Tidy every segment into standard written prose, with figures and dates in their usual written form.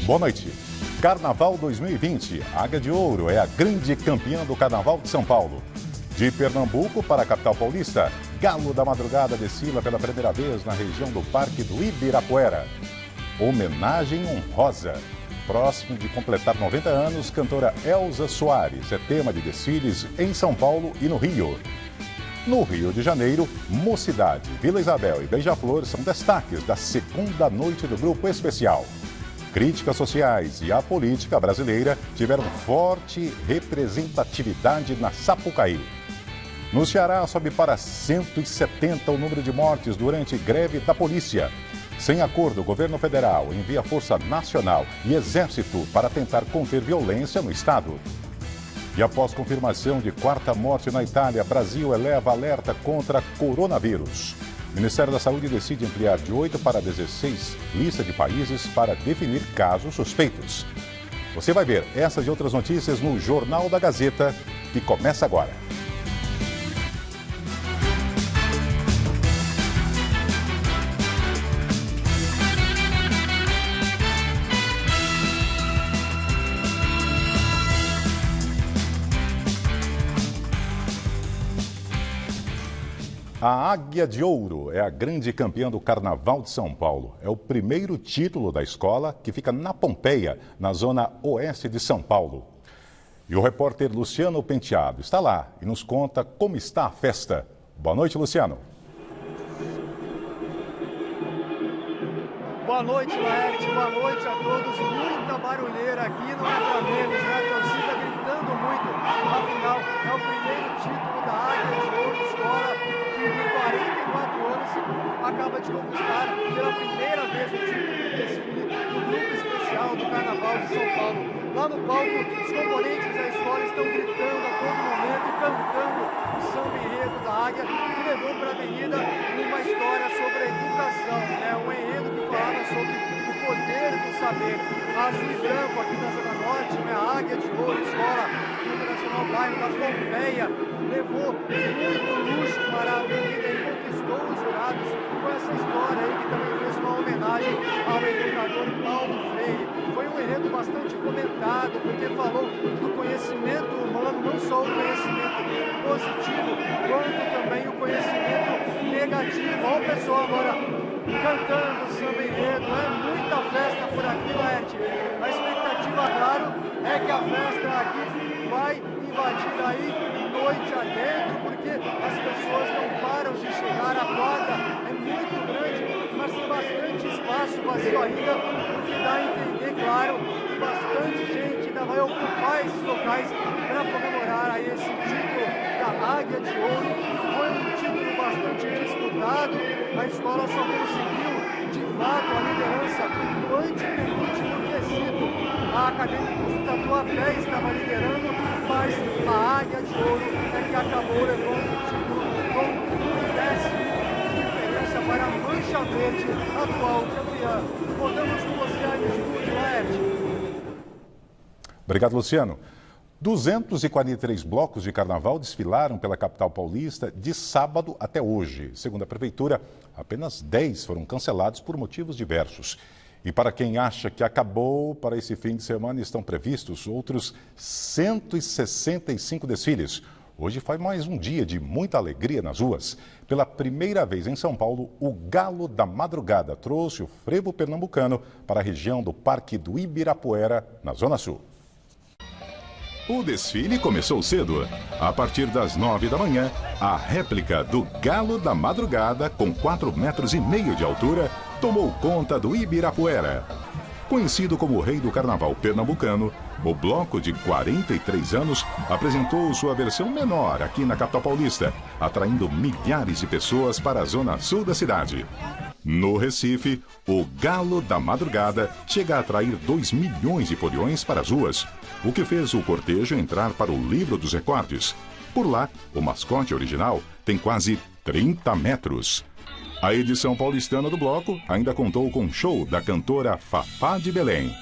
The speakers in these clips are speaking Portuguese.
Boa noite. Carnaval 2020. A Águia de Ouro é a grande campeã do Carnaval de São Paulo. De Pernambuco para a capital paulista, Galo da Madrugada desfila pela primeira vez na região do Parque do Ibirapuera. Homenagem honrosa. Próximo de completar 90 anos, cantora Elza Soares é tema de desfiles em São Paulo e no Rio. No Rio de Janeiro, Mocidade, Vila Isabel e Beija-Flor são destaques da segunda noite do Grupo Especial. Críticas sociais e a política brasileira tiveram forte representatividade na Sapucaí. No Ceará, sobe para 170 o número de mortes durante greve da polícia. Sem acordo, o governo federal envia Força Nacional e Exército para tentar conter violência no estado. E após confirmação de quarta morte na Itália, Brasil eleva alerta contra coronavírus. O Ministério da Saúde decide ampliar de 8 para 16 lista de países para definir casos suspeitos. Você vai ver essas e outras notícias no Jornal da Gazeta, que começa agora. A Águia de Ouro é a grande campeã do Carnaval de São Paulo. É o primeiro título da escola, que fica na Pompeia, na zona oeste de São Paulo. E o repórter Luciano Penteado está lá e nos conta como está a festa. Boa noite, Luciano. Boa noite, Laerte. Boa noite a todos. Muita barulheira aqui, não é para menos, né? A torcida gritando muito. Afinal, é o primeiro título da Águia de Ouro, escola que tem 44 anos acaba de conquistar pela primeira vez o título do desfile do Grupo Especial do Carnaval de São Paulo. Lá no palco, os componentes da escola estão gritando a todo momento e cantando o samba enredo da Águia, que levou para a avenida uma história sobre a educação, né? Um enredo que falava sobre o poder do saber. Azul e branco aqui na Zona Norte, né? A Águia de Ouro, escola internacional bairro da Pompeia, levou muito luxo para a avenida e conquistou os jurados com essa história aí, que também fez uma homenagem ao educador Paulo Freire. Foi um enredo bastante comentado, porque falou do conhecimento humano, não só o conhecimento positivo, quanto também o conhecimento negativo. Olha o pessoal agora cantando samba enredo, é muita festa por aqui, Laerte. A expectativa, claro, é que a festa aqui vai invadir aí noite adentro, porque as pessoas não param de chegar, a quadra é muito grande, mas tem bastante espaço vazio ainda, o que dá a entender, claro, que bastante gente ainda vai ocupar esses locais para comemorar aí esse título da Águia de Ouro. Foi um título bastante disputado, a escola só conseguiu de fato a liderança no antepenúltimo quesito. A Acadêmica do Tatuapé estava liderando, mas a Águia de Ouro é que acabou levando o título com um décimo de diferença para a Mancha Verde, atual campeã. Voltamos com você aí no estúdio, Laerte. Obrigado, Luciano. 243 blocos de carnaval desfilaram pela capital paulista de sábado até hoje. Segundo a prefeitura, apenas 10 foram cancelados por motivos diversos. E para quem acha que acabou, para esse fim de semana estão previstos outros 165 desfiles. Hoje foi mais um dia de muita alegria nas ruas. Pela primeira vez em São Paulo, o Galo da Madrugada trouxe o frevo pernambucano para a região do Parque do Ibirapuera, na Zona Sul. O desfile começou cedo. A partir das 9 da manhã, a réplica do Galo da Madrugada, com 4,5 metros de altura, tomou conta do Ibirapuera. Conhecido como o rei do carnaval pernambucano, o bloco de 43 anos apresentou sua versão menor aqui na capital paulista, atraindo milhares de pessoas para a zona sul da cidade. No Recife, o Galo da Madrugada chega a atrair 2 milhões de foliões para as ruas, o que fez o cortejo entrar para o livro dos recordes. Por lá, o mascote original tem quase 30 metros. A edição paulistana do bloco ainda contou com um show da cantora Fafá de Belém.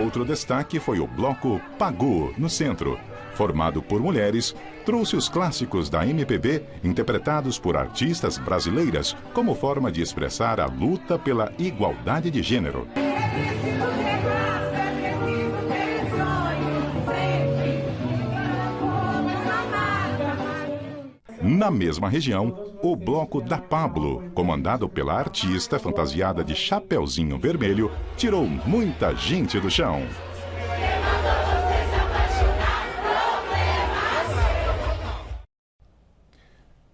Outro destaque foi o bloco Pagu, no centro. formado por mulheres, trouxe os clássicos da MPB interpretados por artistas brasileiras como forma de expressar a luta pela igualdade de gênero. Na mesma região, o bloco da Pablo, comandado pela artista fantasiada de Chapeuzinho Vermelho, tirou muita gente do chão.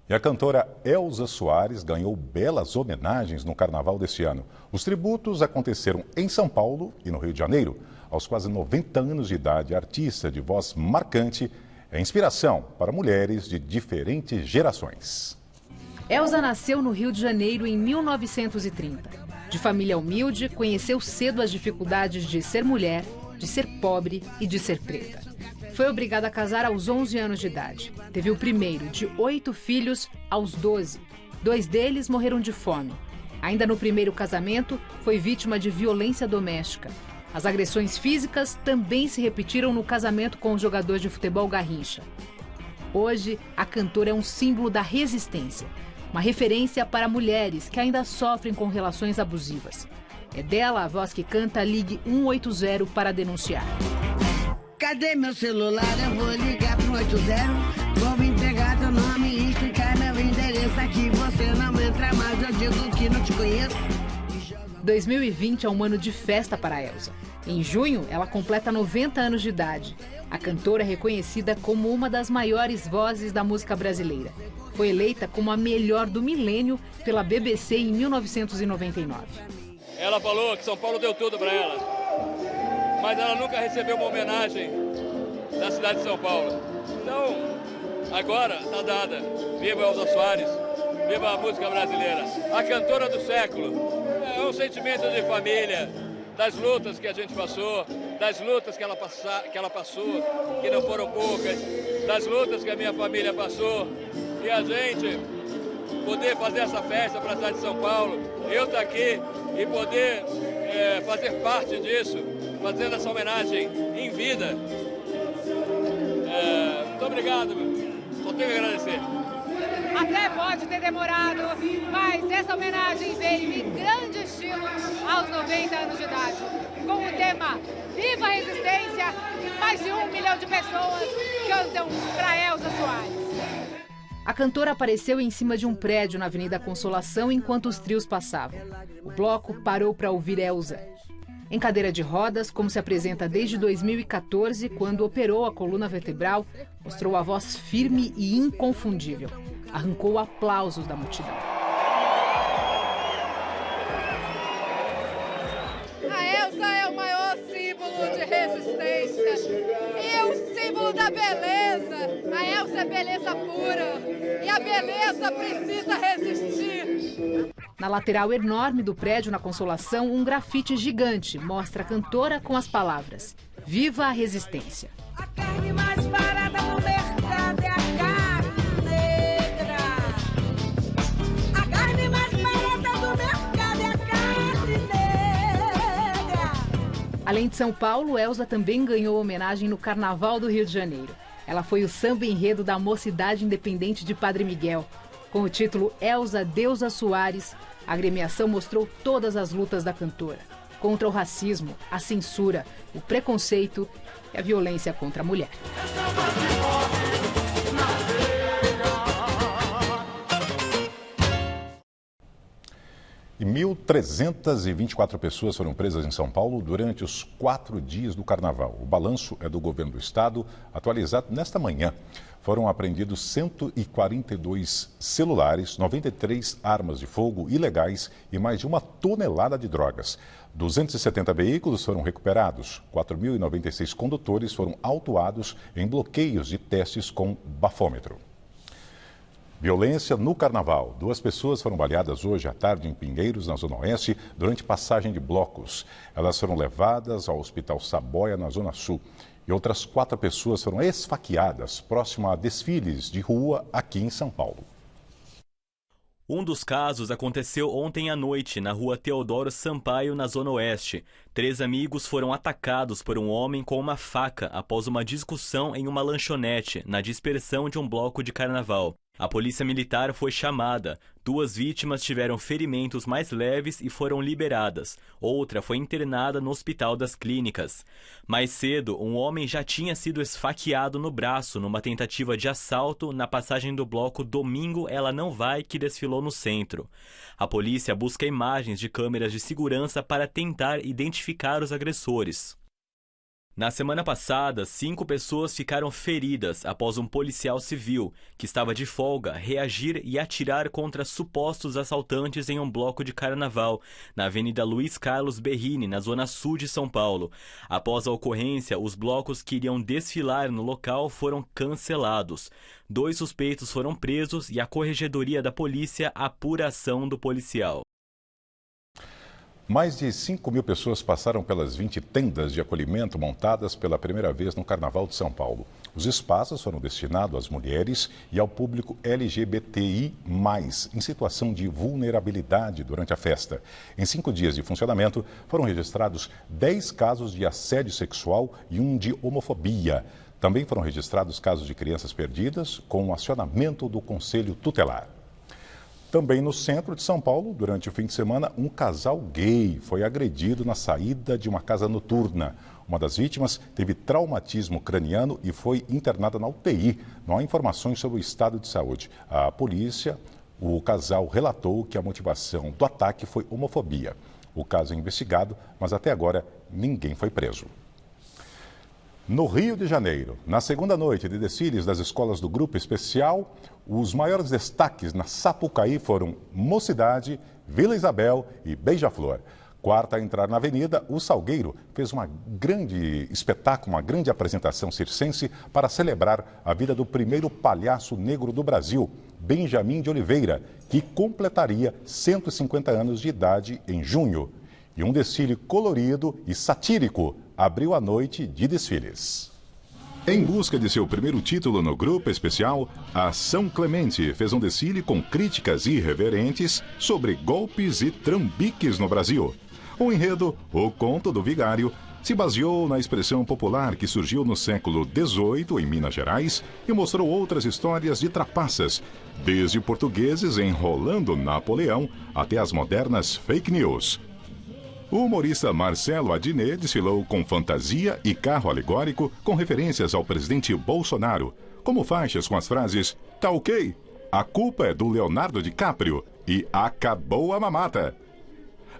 E a cantora Elza Soares ganhou belas homenagens no carnaval deste ano. Os tributos aconteceram em São Paulo e no Rio de Janeiro. Aos quase 90 anos de idade, a artista de voz marcante é inspiração para mulheres de diferentes gerações. Elza nasceu no Rio de Janeiro em 1930. De família humilde, conheceu cedo as dificuldades de ser mulher, de ser pobre e de ser preta. Foi obrigada a casar aos 11 anos de idade. Teve o primeiro de 8 filhos aos 12. 2 deles morreram de fome. Ainda no primeiro casamento, foi vítima de violência doméstica. As agressões físicas também se repetiram no casamento com o jogador de futebol Garrincha. Hoje, a cantora é um símbolo da resistência, uma referência para mulheres que ainda sofrem com relações abusivas. É dela a voz que canta Ligue 180 para denunciar. Cadê meu celular? Eu vou ligar pro 80. Vou entregar teu nome e explicar meu endereço aqui. Você não entra mais, eu digo que não te conheço. 2020 é um ano de festa para a Elza. Em junho, ela completa 90 anos de idade. A cantora é reconhecida como uma das maiores vozes da música brasileira. Foi eleita como a melhor do milênio pela BBC em 1999. Ela falou que São Paulo deu tudo para ela, mas ela nunca recebeu uma homenagem da cidade de São Paulo. Então, agora está dada. Viva Elza Soares, viva a música brasileira. A cantora do século. É um sentimento de família, das lutas que a gente passou, das lutas que ela passou, que não foram poucas, das lutas que a minha família passou. E a gente poder fazer essa festa para a cidade de São Paulo, eu estar aqui e poder fazer parte disso, fazendo essa homenagem em vida. Muito obrigado, só tenho que agradecer. Até pode ter demorado, mas essa homenagem veio em grande estilo aos 90 anos de idade. Com o tema Viva a Resistência, mais de 1 milhão de pessoas cantam para Elza Soares. A cantora apareceu em cima de um prédio na Avenida Consolação enquanto os trios passavam. O bloco parou para ouvir Elza. Em cadeira de rodas, como se apresenta desde 2014, quando operou a coluna vertebral, mostrou a voz firme e inconfundível. Arrancou aplausos da multidão. A Elza é o maior símbolo de resistência e o símbolo da beleza. A Elza é beleza pura e a beleza precisa resistir. Na lateral enorme do prédio na Consolação, um grafite gigante mostra a cantora com as palavras Viva a Resistência. A carne mais barata no mercado é a carne negra. A carne mais barata do mercado é a carne negra. Além de São Paulo, Elza também ganhou homenagem no Carnaval do Rio de Janeiro. Ela foi o samba enredo da Mocidade Independente de Padre Miguel. Com o título Elza Deusa Soares, a agremiação mostrou todas as lutas da cantora. Contra o racismo, a censura, o preconceito e a violência contra a mulher. E 1.324 pessoas foram presas em São Paulo durante os 4 dias do carnaval. O balanço é do governo do estado, atualizado nesta manhã. Foram apreendidos 142 celulares, 93 armas de fogo ilegais e mais de 1 tonelada de drogas. 270 veículos foram recuperados. 4.096 condutores foram autuados em bloqueios de testes com bafômetro. Violência no carnaval. 2 pessoas foram baleadas hoje à tarde em Pinheiros, na Zona Oeste, durante passagem de blocos. Elas foram levadas ao Hospital Saboia, na Zona Sul. E outras 4 pessoas foram esfaqueadas próximo a desfiles de rua aqui em São Paulo. Um dos casos aconteceu ontem à noite, na rua Teodoro Sampaio, na Zona Oeste. 3 amigos foram atacados por um homem com uma faca após uma discussão em uma lanchonete, na dispersão de um bloco de carnaval. A polícia militar foi chamada. 2 vítimas tiveram ferimentos mais leves e foram liberadas. Outra foi internada no Hospital das Clínicas. Mais cedo, um homem já tinha sido esfaqueado no braço numa tentativa de assalto na passagem do bloco Domingo Ela Não Vai, que desfilou no centro. A polícia busca imagens de câmeras de segurança para tentar identificar os agressores. Na semana passada, 5 pessoas ficaram feridas após um policial civil, que estava de folga, reagir e atirar contra supostos assaltantes em um bloco de carnaval, na Avenida Luiz Carlos Berrini, na zona sul de São Paulo. Após a ocorrência, os blocos que iriam desfilar no local foram cancelados. 2 suspeitos foram presos e a Corregedoria da Polícia apura a ação do policial. Mais de 5.000 pessoas passaram pelas 20 tendas de acolhimento montadas pela primeira vez no Carnaval de São Paulo. Os espaços foram destinados às mulheres e ao público LGBTI+, em situação de vulnerabilidade durante a festa. Em 5 dias de funcionamento, foram registrados 10 casos de assédio sexual e 1 de homofobia. Também foram registrados casos de crianças perdidas, com o acionamento do Conselho Tutelar. Também no centro de São Paulo, durante o fim de semana, um casal gay foi agredido na saída de uma casa noturna. Uma das vítimas teve traumatismo craniano e foi internada na UTI. Não há informações sobre o estado de saúde. A polícia, o casal relatou que a motivação do ataque foi homofobia. O caso é investigado, mas até agora ninguém foi preso. No Rio de Janeiro, na segunda noite de desfiles das escolas do Grupo Especial, os maiores destaques na Sapucaí foram Mocidade, Vila Isabel e Beija-Flor. Quarta a entrar na avenida, o Salgueiro fez uma grande espetáculo, uma grande apresentação circense para celebrar a vida do primeiro palhaço negro do Brasil, Benjamin de Oliveira, que completaria 150 anos de idade em junho. E um desfile colorido e satírico abriu a noite de desfiles. Em busca de seu primeiro título no Grupo Especial, a São Clemente fez um desfile com críticas irreverentes sobre golpes e trambiques no Brasil. O enredo, O Conto do Vigário, se baseou na expressão popular que surgiu no século XVIII em Minas Gerais e mostrou outras histórias de trapaças, desde portugueses enrolando Napoleão até as modernas fake news. O humorista Marcelo Adnet desfilou com fantasia e carro alegórico com referências ao presidente Bolsonaro, como faixas com as frases "Tá ok? A culpa é do Leonardo DiCaprio" e "Acabou a mamata".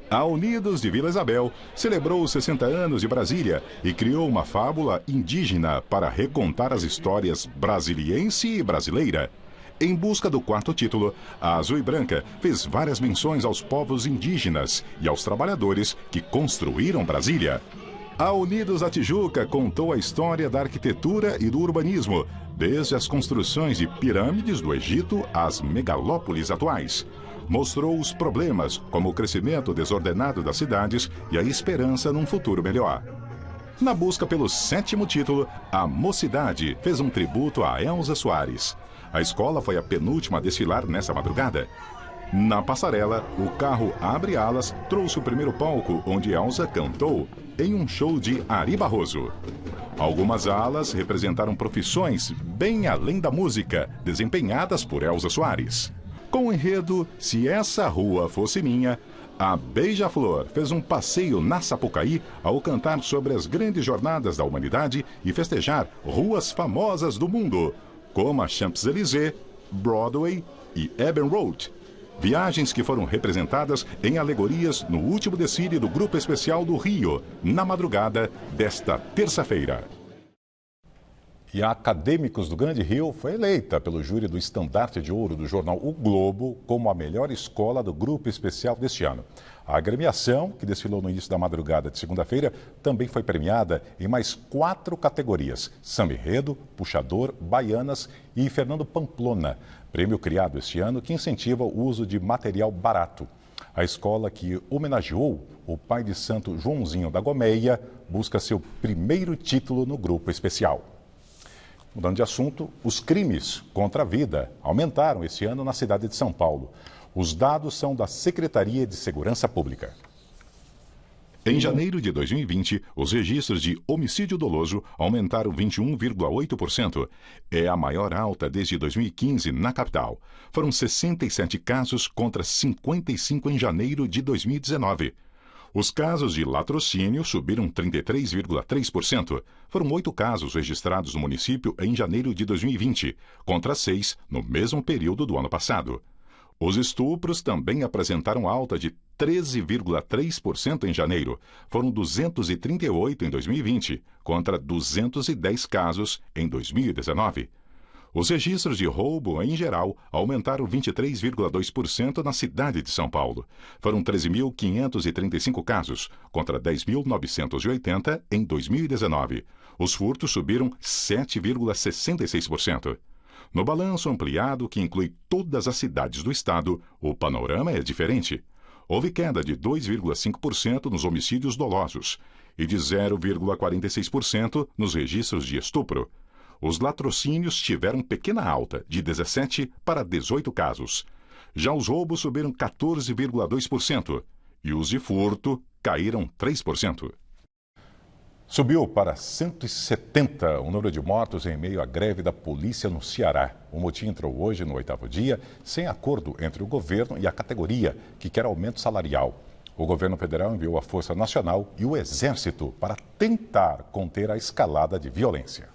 A Unidos de Vila Isabel celebrou os 60 anos de Brasília e criou uma fábula indígena para recontar as histórias brasiliense e brasileira. Em busca do 4º título, a Azul e Branca fez várias menções aos povos indígenas e aos trabalhadores que construíram Brasília. A Unidos da Tijuca contou a história da arquitetura e do urbanismo, desde as construções de pirâmides do Egito às megalópolis atuais. Mostrou os problemas, como o crescimento desordenado das cidades e a esperança num futuro melhor. Na busca pelo 7º título, a Mocidade fez um tributo a Elza Soares. A escola foi a penúltima a desfilar nessa madrugada. Na passarela, o carro Abre Alas trouxe o primeiro palco onde Elza cantou em um show de Ari Barroso. Algumas alas representaram profissões bem além da música, desempenhadas por Elza Soares. Com o enredo Se Essa Rua Fosse Minha, a Beija-Flor fez um passeio na Sapucaí ao cantar sobre as grandes jornadas da humanidade e festejar ruas famosas do mundo, como a Champs-Élysées, Broadway e Abbey Road. Viagens que foram representadas em alegorias no último desfile do Grupo Especial do Rio, na madrugada desta terça-feira. E a Acadêmicos do Grande Rio foi eleita pelo júri do Estandarte de Ouro do jornal O Globo como a melhor escola do Grupo Especial deste ano. A agremiação, que desfilou no início da madrugada de segunda-feira, também foi premiada em mais 4 categorias: samba enredo, puxador, baianas e Fernando Pamplona, prêmio criado este ano que incentiva o uso de material barato. A escola que homenageou o pai de santo Joãozinho da Gomeia busca seu primeiro título no Grupo Especial. Mudando de assunto, os crimes contra a vida aumentaram este ano na cidade de São Paulo. Os dados são da Secretaria de Segurança Pública. Em janeiro de 2020, os registros de homicídio doloso aumentaram 21,8%. É a maior alta desde 2015 na capital. Foram 67 casos contra 55 em janeiro de 2019. Os casos de latrocínio subiram 33,3%. Foram 8 casos registrados no município em janeiro de 2020, contra 6 no mesmo período do ano passado. Os estupros também apresentaram alta de 13,3% em janeiro. Foram 238 em 2020, contra 210 casos em 2019. Os registros de roubo, em geral, aumentaram 23,2% na cidade de São Paulo. Foram 13.535 casos, contra 10.980 em 2019. Os furtos subiram 7,66%. No balanço ampliado, que inclui todas as cidades do estado, o panorama é diferente. Houve queda de 2,5% nos homicídios dolosos e de 0,46% nos registros de estupro. Os latrocínios tiveram pequena alta, de 17 para 18 casos. Já os roubos subiram 14,2% e os de furto caíram 3%. Subiu para 170 o número de mortos em meio à greve da polícia no Ceará. O motim entrou hoje no 8º dia, sem acordo entre o governo e a categoria, que quer aumento salarial. O governo federal enviou a Força Nacional e o Exército para tentar conter a escalada de violência.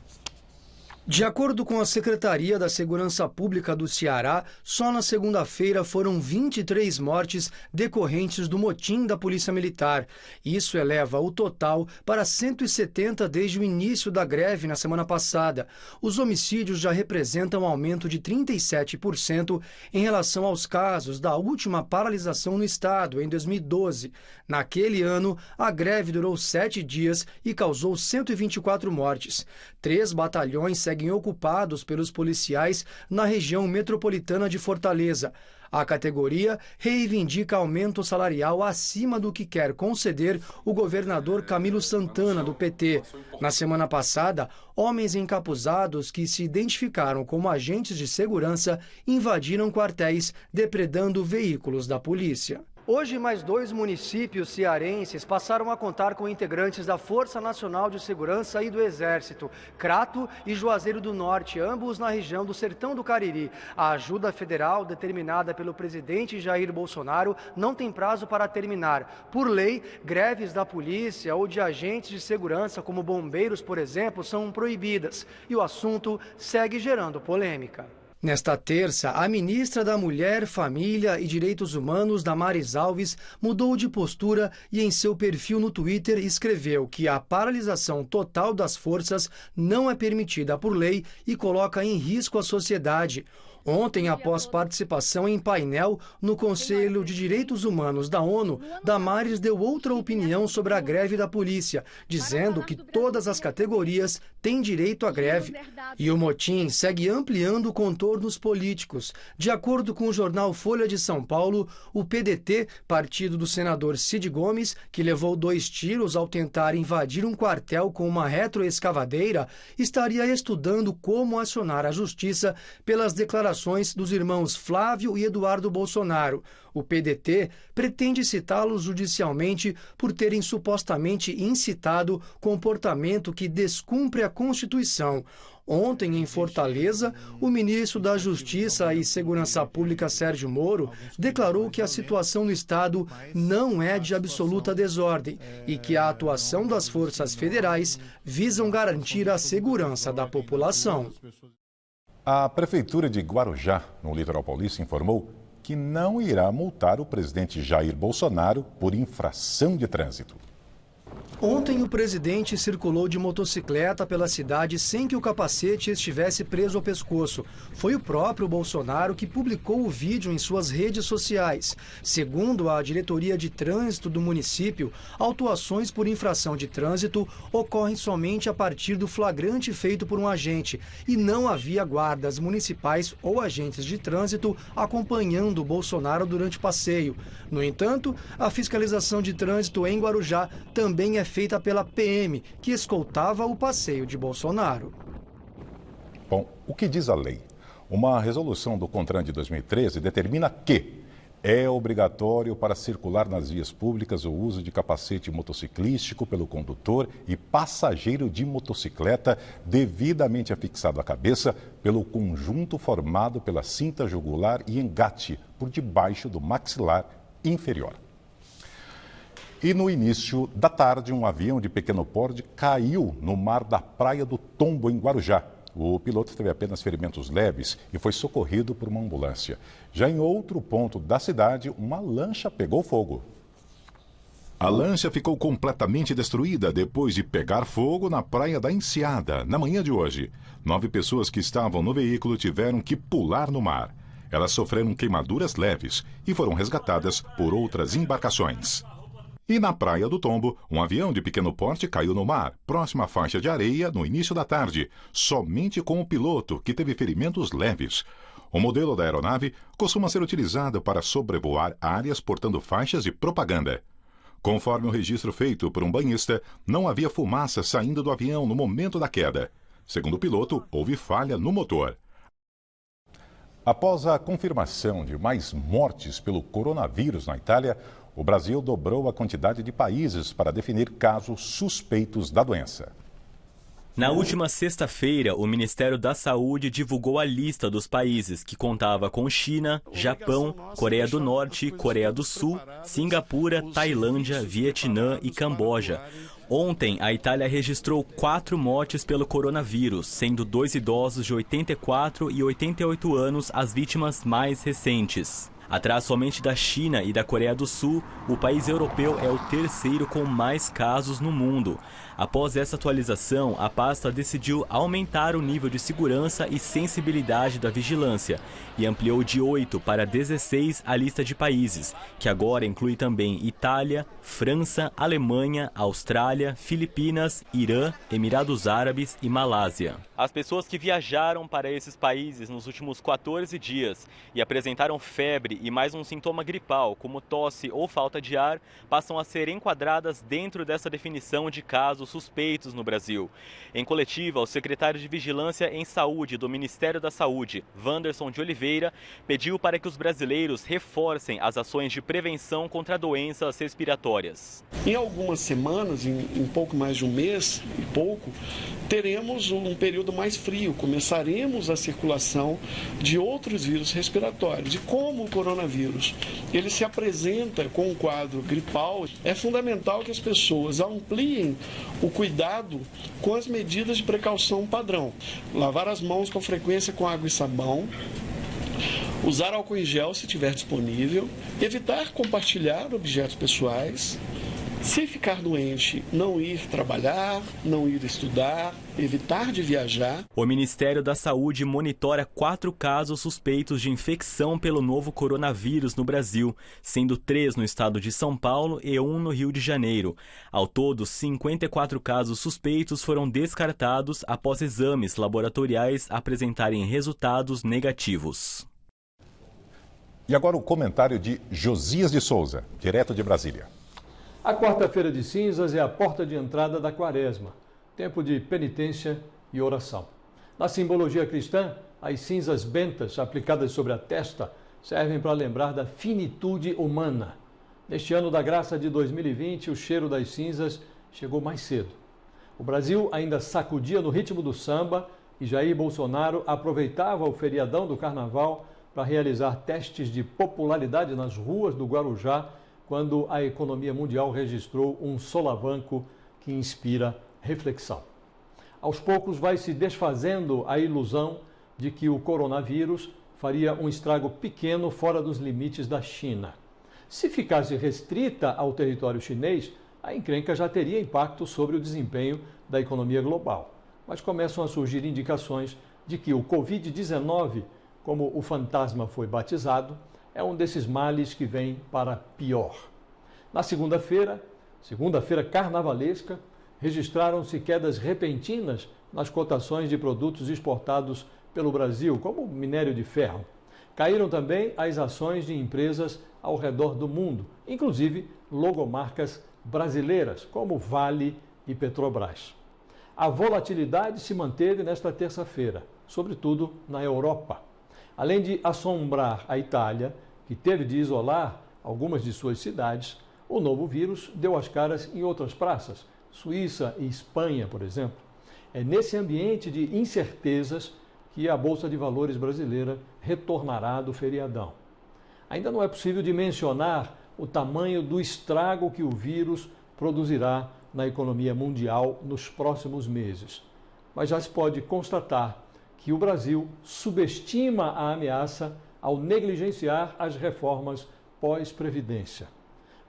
De acordo com a Secretaria da Segurança Pública do Ceará, só na segunda-feira foram 23 mortes decorrentes do motim da Polícia Militar. Isso eleva o total para 170 desde o início da greve na semana passada. Os homicídios já representam um aumento de 37% em relação aos casos da última paralisação no estado, em 2012. Naquele ano, a greve durou 7 dias e causou 124 mortes. 3 batalhões seguem ocupados pelos policiais na região metropolitana de Fortaleza. A categoria reivindica aumento salarial acima do que quer conceder o governador Camilo Santana, do PT. Na semana passada, homens encapuzados que se identificaram como agentes de segurança invadiram quartéis, depredando veículos da polícia. Hoje, mais 2 municípios cearenses passaram a contar com integrantes da Força Nacional de Segurança e do Exército, Crato e Juazeiro do Norte, ambos na região do Sertão do Cariri. A ajuda federal, determinada pelo presidente Jair Bolsonaro, não tem prazo para terminar. Por lei, greves da polícia ou de agentes de segurança, como bombeiros, por exemplo, são proibidas. E o assunto segue gerando polêmica. Nesta terça, a ministra da Mulher, Família e Direitos Humanos, Damares Alves, mudou de postura e em seu perfil no Twitter escreveu que a paralisação total das forças não é permitida por lei e coloca em risco a sociedade. Ontem, após participação em painel no Conselho de Direitos Humanos da ONU, Damares deu outra opinião sobre a greve da polícia, dizendo que todas as categorias têm direito à greve. E o motim segue ampliando contornos políticos. De acordo com o jornal Folha de São Paulo, o PDT, partido do senador Cid Gomes, que levou 2 tiros ao tentar invadir um quartel com uma retroescavadeira, estaria estudando como acionar a justiça pelas declarações dos irmãos Flávio e Eduardo Bolsonaro. O PDT pretende citá-los judicialmente por terem supostamente incitado comportamento que descumpre a Constituição. Ontem, em Fortaleza, o ministro da Justiça e Segurança Pública, Sérgio Moro, declarou que a situação no estado não é de absoluta desordem e que a atuação das forças federais visam garantir a segurança da população. A Prefeitura de Guarujá, no litoral paulista, informou que não irá multar o presidente Jair Bolsonaro por infração de trânsito. Ontem, o presidente circulou de motocicleta pela cidade sem que o capacete estivesse preso ao pescoço. Foi o próprio Bolsonaro que publicou o vídeo em suas redes sociais. Segundo a Diretoria de Trânsito do município, autuações por infração de trânsito ocorrem somente a partir do flagrante feito por um agente e não havia guardas municipais ou agentes de trânsito acompanhando o Bolsonaro durante o passeio. No entanto, a fiscalização de trânsito em Guarujá também é feita pela PM, que escoltava o passeio de Bolsonaro. Bom, o que diz a lei? Uma resolução do CONTRAN de 2013 determina que É obrigatório para circular nas vias públicas o uso de capacete motociclístico pelo condutor e passageiro de motocicleta devidamente afixado à cabeça pelo conjunto formado pela cinta jugular e engate por debaixo do maxilar inferior. E no início da tarde, um avião de pequeno porte caiu no mar da Praia do Tombo, em Guarujá. O piloto teve apenas ferimentos leves e foi socorrido por uma ambulância. Já em outro ponto da cidade, uma lancha pegou fogo. A lancha ficou completamente destruída depois de pegar fogo na Praia da Enseada, na manhã de hoje. 9 pessoas que estavam no veículo tiveram que pular no mar. Elas sofreram queimaduras leves e foram resgatadas por outras embarcações. E na Praia do Tombo, um avião de pequeno porte caiu no mar, próximo à faixa de areia, no início da tarde, somente com o piloto, que teve ferimentos leves. O modelo da aeronave costuma ser utilizado para sobrevoar áreas portando faixas de propaganda. Conforme o registro feito por um banhista, não havia fumaça saindo do avião no momento da queda. Segundo o piloto, houve falha no motor. Após a confirmação de mais mortes pelo coronavírus na Itália, o Brasil dobrou a quantidade de países para definir casos suspeitos da doença. Na última sexta-feira, o Ministério da Saúde divulgou a lista dos países que contava com China, Japão, Coreia do Norte, Coreia do Sul, Singapura, Tailândia, Vietnã e Camboja. Ontem, a Itália registrou 4 mortes pelo coronavírus, sendo 2 idosos de 84 e 88 anos as vítimas mais recentes. Atrás somente da China e da Coreia do Sul, o país europeu é o terceiro com mais casos no mundo. Após essa atualização, a pasta decidiu aumentar o nível de segurança e sensibilidade da vigilância e ampliou de 8 para 16 a lista de países, que agora inclui também Itália, França, Alemanha, Austrália, Filipinas, Irã, Emirados Árabes e Malásia. As pessoas que viajaram para esses países nos últimos 14 dias e apresentaram febre e mais um sintoma gripal, como tosse ou falta de ar, passam a ser enquadradas dentro dessa definição de casos suspeitos no Brasil. Em coletiva, o secretário de Vigilância em Saúde do Ministério da Saúde, Wanderson de Oliveira, pediu para que os brasileiros reforcem as ações de prevenção contra doenças respiratórias. Em algumas semanas, em pouco mais de um mês e pouco, teremos um período mais frio. Começaremos a circulação de outros vírus respiratórios. E como o coronavírus ele se apresenta com um quadro gripal, é fundamental que as pessoas ampliem o cuidado com as medidas de precaução padrão. Lavar as mãos com frequência com água e sabão, usar álcool em gel se tiver disponível, evitar compartilhar objetos pessoais. Se ficar doente, não ir trabalhar, não ir estudar, evitar de viajar. O Ministério da Saúde monitora 4 casos suspeitos de infecção pelo novo coronavírus no Brasil, sendo 3 no estado de São Paulo e 1 no Rio de Janeiro. Ao todo, 54 casos suspeitos foram descartados após exames laboratoriais apresentarem resultados negativos. E agora o comentário de Josias de Souza, direto de Brasília. A quarta-feira de cinzas é a porta de entrada da quaresma, tempo de penitência e oração. Na simbologia cristã, as cinzas bentas aplicadas sobre a testa servem para lembrar da finitude humana. Neste ano da graça de 2020, o cheiro das cinzas chegou mais cedo. O Brasil ainda sacudia no ritmo do samba e Jair Bolsonaro aproveitava o feriadão do carnaval para realizar testes de popularidade nas ruas do Guarujá, quando a economia mundial registrou um solavanco que inspira reflexão. Aos poucos vai se desfazendo a ilusão de que o coronavírus faria um estrago pequeno fora dos limites da China. Se ficasse restrita ao território chinês, a encrenca já teria impacto sobre o desempenho da economia global. Mas começam a surgir indicações de que o Covid-19, como o fantasma foi batizado, é um desses males que vem para pior. Na segunda-feira carnavalesca, registraram-se quedas repentinas nas cotações de produtos exportados pelo Brasil, como minério de ferro. Caíram também as ações de empresas ao redor do mundo, inclusive logomarcas brasileiras, como Vale e Petrobras. A volatilidade se manteve nesta terça-feira, sobretudo na Europa. Além de assombrar a Itália, que teve de isolar algumas de suas cidades, o novo vírus deu as caras em outras praças, Suíça e Espanha, por exemplo. É nesse ambiente de incertezas que a Bolsa de Valores brasileira retornará do feriadão. Ainda não é possível de mencionar o tamanho do estrago que o vírus produzirá na economia mundial nos próximos meses. Mas já se pode constatar que o Brasil subestima a ameaça ao negligenciar as reformas pós-previdência.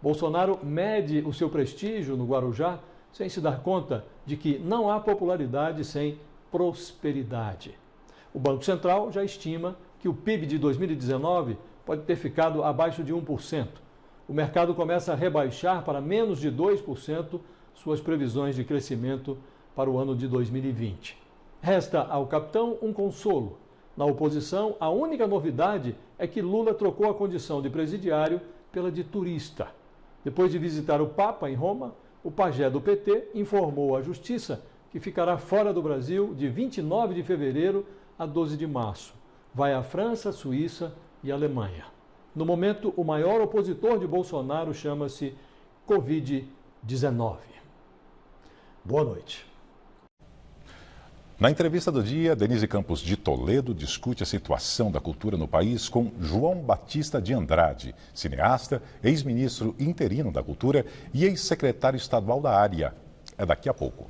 Bolsonaro mede o seu prestígio no Guarujá sem se dar conta de que não há popularidade sem prosperidade. O Banco Central já estima que o PIB de 2019 pode ter ficado abaixo de 1%. O mercado começa a rebaixar para menos de 2% suas previsões de crescimento para o ano de 2020. Resta ao capitão um consolo. Na oposição, a única novidade é que Lula trocou a condição de presidiário pela de turista. Depois de visitar o Papa em Roma, o pajé do PT informou à Justiça que ficará fora do Brasil de 29 de fevereiro a 12 de março. Vai à França, Suíça e Alemanha. No momento, o maior opositor de Bolsonaro chama-se Covid-19. Boa noite. Na entrevista do dia, Denise Campos de Toledo discute a situação da cultura no país com João Batista de Andrade, cineasta, ex-ministro interino da Cultura e ex-secretário estadual da área. É daqui a pouco.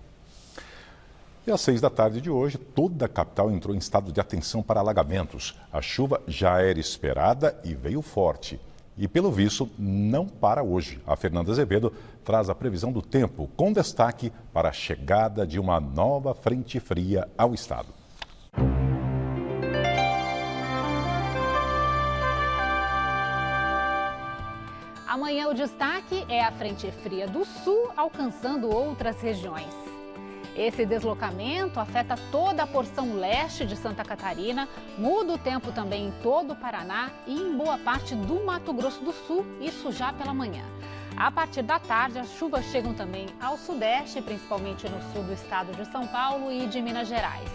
E às 6 da tarde de hoje, toda a capital entrou em estado de atenção para alagamentos. A chuva já era esperada e veio forte. E, pelo visto, não para hoje. A Fernanda Azevedo traz a previsão do tempo, com destaque para a chegada de uma nova frente fria ao estado. Amanhã o destaque é a frente fria do sul alcançando outras regiões. Esse deslocamento afeta toda a porção leste de Santa Catarina, muda o tempo também em todo o Paraná e em boa parte do Mato Grosso do Sul, isso já pela manhã. A partir da tarde, as chuvas chegam também ao sudeste, principalmente no sul do estado de São Paulo e de Minas Gerais.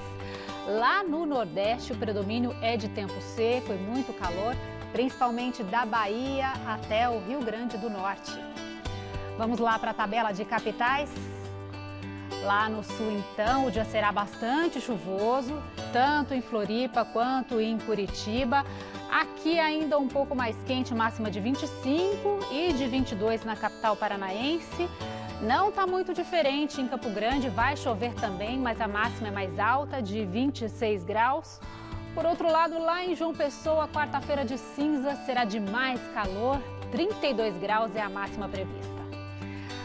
Lá no nordeste, o predomínio é de tempo seco e muito calor, principalmente da Bahia até o Rio Grande do Norte. Vamos lá para a tabela de capitais. Lá no sul, então, o dia será bastante chuvoso, tanto em Floripa quanto em Curitiba. Aqui ainda um pouco mais quente, máxima de 25 e de 22 na capital paranaense. Não está muito diferente em Campo Grande, vai chover também, mas a máxima é mais alta, de 26 graus. Por outro lado, lá em João Pessoa, quarta-feira de cinza será de mais calor, 32 graus é a máxima prevista.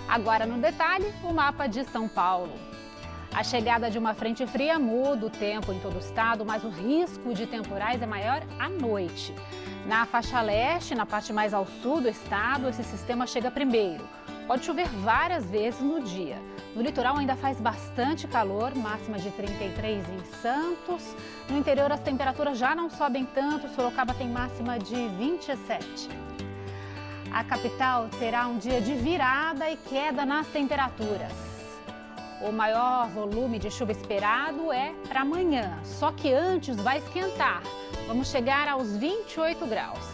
Agora, no detalhe, o mapa de São Paulo. A chegada de uma frente fria muda o tempo em todo o estado, mas o risco de temporais é maior à noite. Na faixa leste, na parte mais ao sul do estado, esse sistema chega primeiro. Pode chover várias vezes no dia. No litoral ainda faz bastante calor, máxima de 33 em Santos. No interior as temperaturas já não sobem tanto, Sorocaba tem máxima de 27. A capital terá um dia de virada e queda nas temperaturas. O maior volume de chuva esperado é para amanhã, só que antes vai esquentar. Vamos chegar aos 28 graus.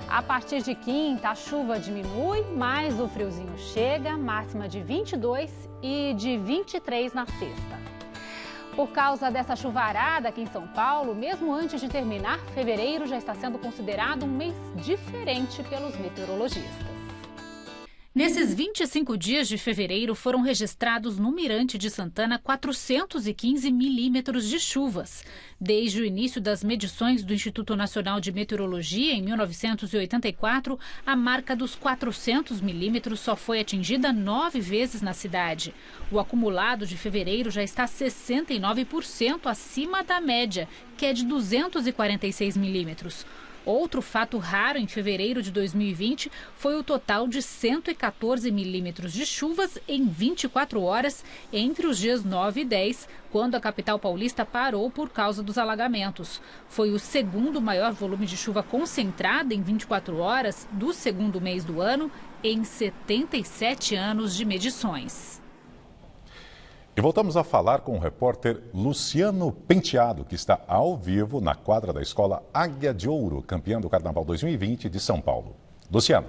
A partir de quinta, a chuva diminui, mas o friozinho chega, máxima de 22 e de 23 na sexta. Por causa dessa chuvarada aqui em São Paulo, mesmo antes de terminar, fevereiro já está sendo considerado um mês diferente pelos meteorologistas. Nesses 25 dias de fevereiro, foram registrados no Mirante de Santana 415 milímetros de chuvas. Desde o início das medições do Instituto Nacional de Meteorologia, em 1984, a marca dos 400 milímetros só foi atingida 9 vezes na cidade. O acumulado de fevereiro já está 69% acima da média, que é de 246 milímetros. Outro fato raro em fevereiro de 2020 foi o total de 114 milímetros de chuvas em 24 horas entre os dias 9 e 10, quando a capital paulista parou por causa dos alagamentos. Foi o segundo maior volume de chuva concentrada em 24 horas do segundo mês do ano em 77 anos de medições. E voltamos a falar com o repórter Luciano Penteado, que está ao vivo na quadra da escola Águia de Ouro, campeã do Carnaval 2020 de São Paulo. Luciano.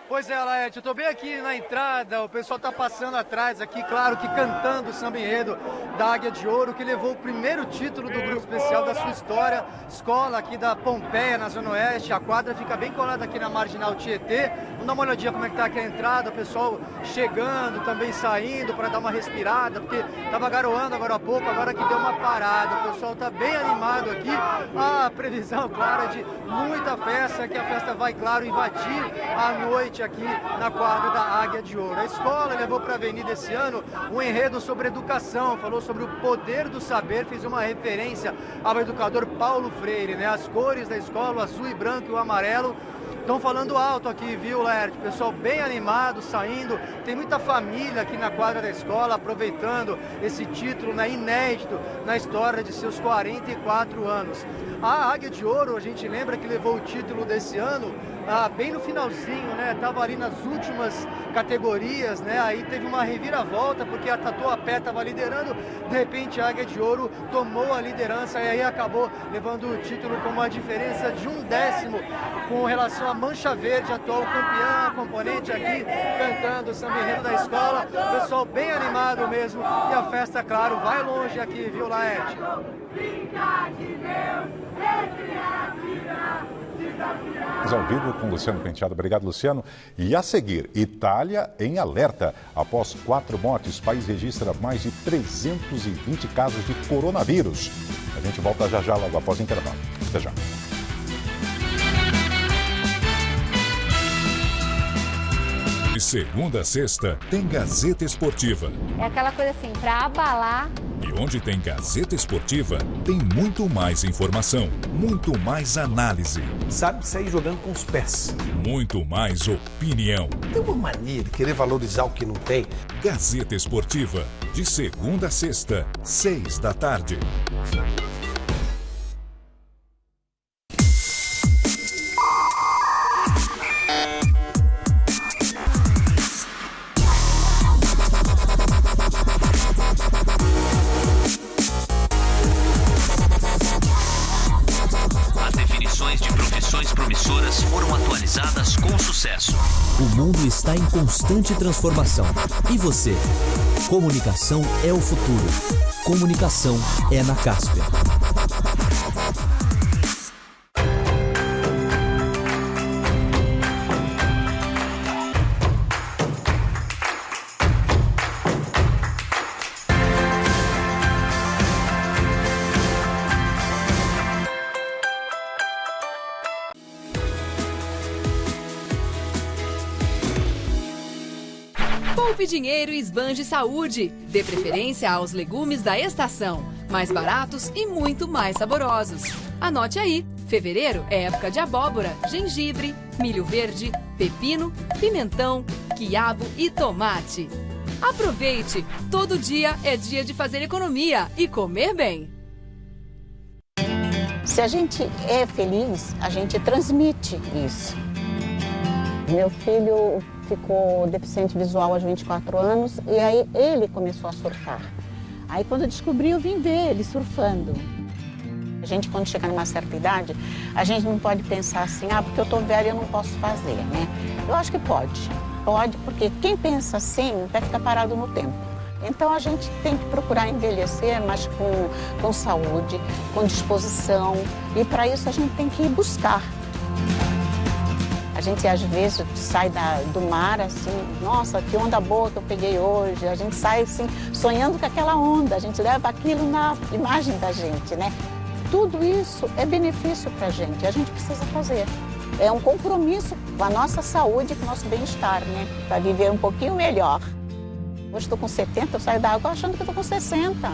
Pois é, Laerte, eu estou bem aqui na entrada, o pessoal está passando atrás aqui, claro que cantando o samba enredo da Águia de Ouro, que levou o primeiro título do grupo especial da sua história, escola aqui da Pompeia, na Zona Oeste. A quadra fica bem colada aqui na Marginal Tietê. Vamos dar uma olhadinha como é que está aqui a entrada, o pessoal chegando, também saindo para dar uma respirada, porque estava garoando agora há pouco, agora que deu uma parada. O pessoal está bem animado aqui, a previsão, claro, é de muita festa, que a festa vai, claro, invadir a noite aqui na quadra da Águia de Ouro. A escola levou para a avenida esse ano um enredo sobre educação, falou sobre o poder do saber, fez uma referência ao educador Paulo Freire, né? As cores da escola, o azul e branco e o amarelo, estão falando alto aqui, viu, Laerte? Pessoal bem animado, saindo. Tem muita família aqui na quadra da escola, aproveitando esse título, né, inédito na história de seus 44 anos. A Águia de Ouro, a gente lembra que levou o título desse ano bem no finalzinho, né? Tava ali nas últimas categorias, né? Aí teve uma reviravolta, porque a Tatuapé estava liderando. De repente, a Águia de Ouro tomou a liderança e aí acabou levando o título com uma diferença de 1/10 com relação à Mancha Verde, atual campeã, componente aqui, cantando o samba enredo da escola. Pessoal bem animado mesmo. E a festa, claro, vai longe aqui, viu, Laerte? Ao vivo com Luciano Penteado. Obrigado, Luciano. E a seguir, Itália em alerta. Após 4 mortes, o país registra mais de 320 casos de coronavírus. A gente volta já logo após o intervalo. Até já. De segunda a sexta, tem Gazeta Esportiva. É aquela coisa assim, pra abalar. E onde tem Gazeta Esportiva, tem muito mais informação, muito mais análise. Sabe sair jogando com os pés. Muito mais opinião. Tem uma mania de querer valorizar o que não tem. Gazeta Esportiva, de segunda a sexta, 6 da tarde. Promissoras foram atualizadas com sucesso. O mundo está em constante transformação. E você? Comunicação é o futuro. Comunicação é na Caspia. Poupe dinheiro e esbanje saúde. Dê preferência aos legumes da estação. Mais baratos e muito mais saborosos. Anote aí. Fevereiro é época de abóbora, gengibre, milho verde, pepino, pimentão, quiabo e tomate. Aproveite! Todo dia é dia de fazer economia e comer bem. Se a gente é feliz, a gente transmite isso. Meu filho ficou deficiente visual aos 24 anos e aí ele começou a surfar. Aí quando eu descobri, eu vim ver ele surfando. A gente, quando chega numa certa idade, a gente não pode pensar assim, porque eu tô velha, eu não posso fazer, né? Eu acho que pode. Pode, porque quem pensa assim vai ficar parado no tempo. Então a gente tem que procurar envelhecer, mas com saúde, com disposição. E para isso a gente tem que ir buscar. A gente às vezes sai do mar assim, nossa, que onda boa que eu peguei hoje. A gente sai assim, sonhando com aquela onda, a gente leva aquilo na imagem da gente, né? Tudo isso é benefício para a gente precisa fazer. É um compromisso com a nossa saúde e com o nosso bem-estar, né? Para viver um pouquinho melhor. Hoje estou com 70, eu saio da água achando que estou com 60.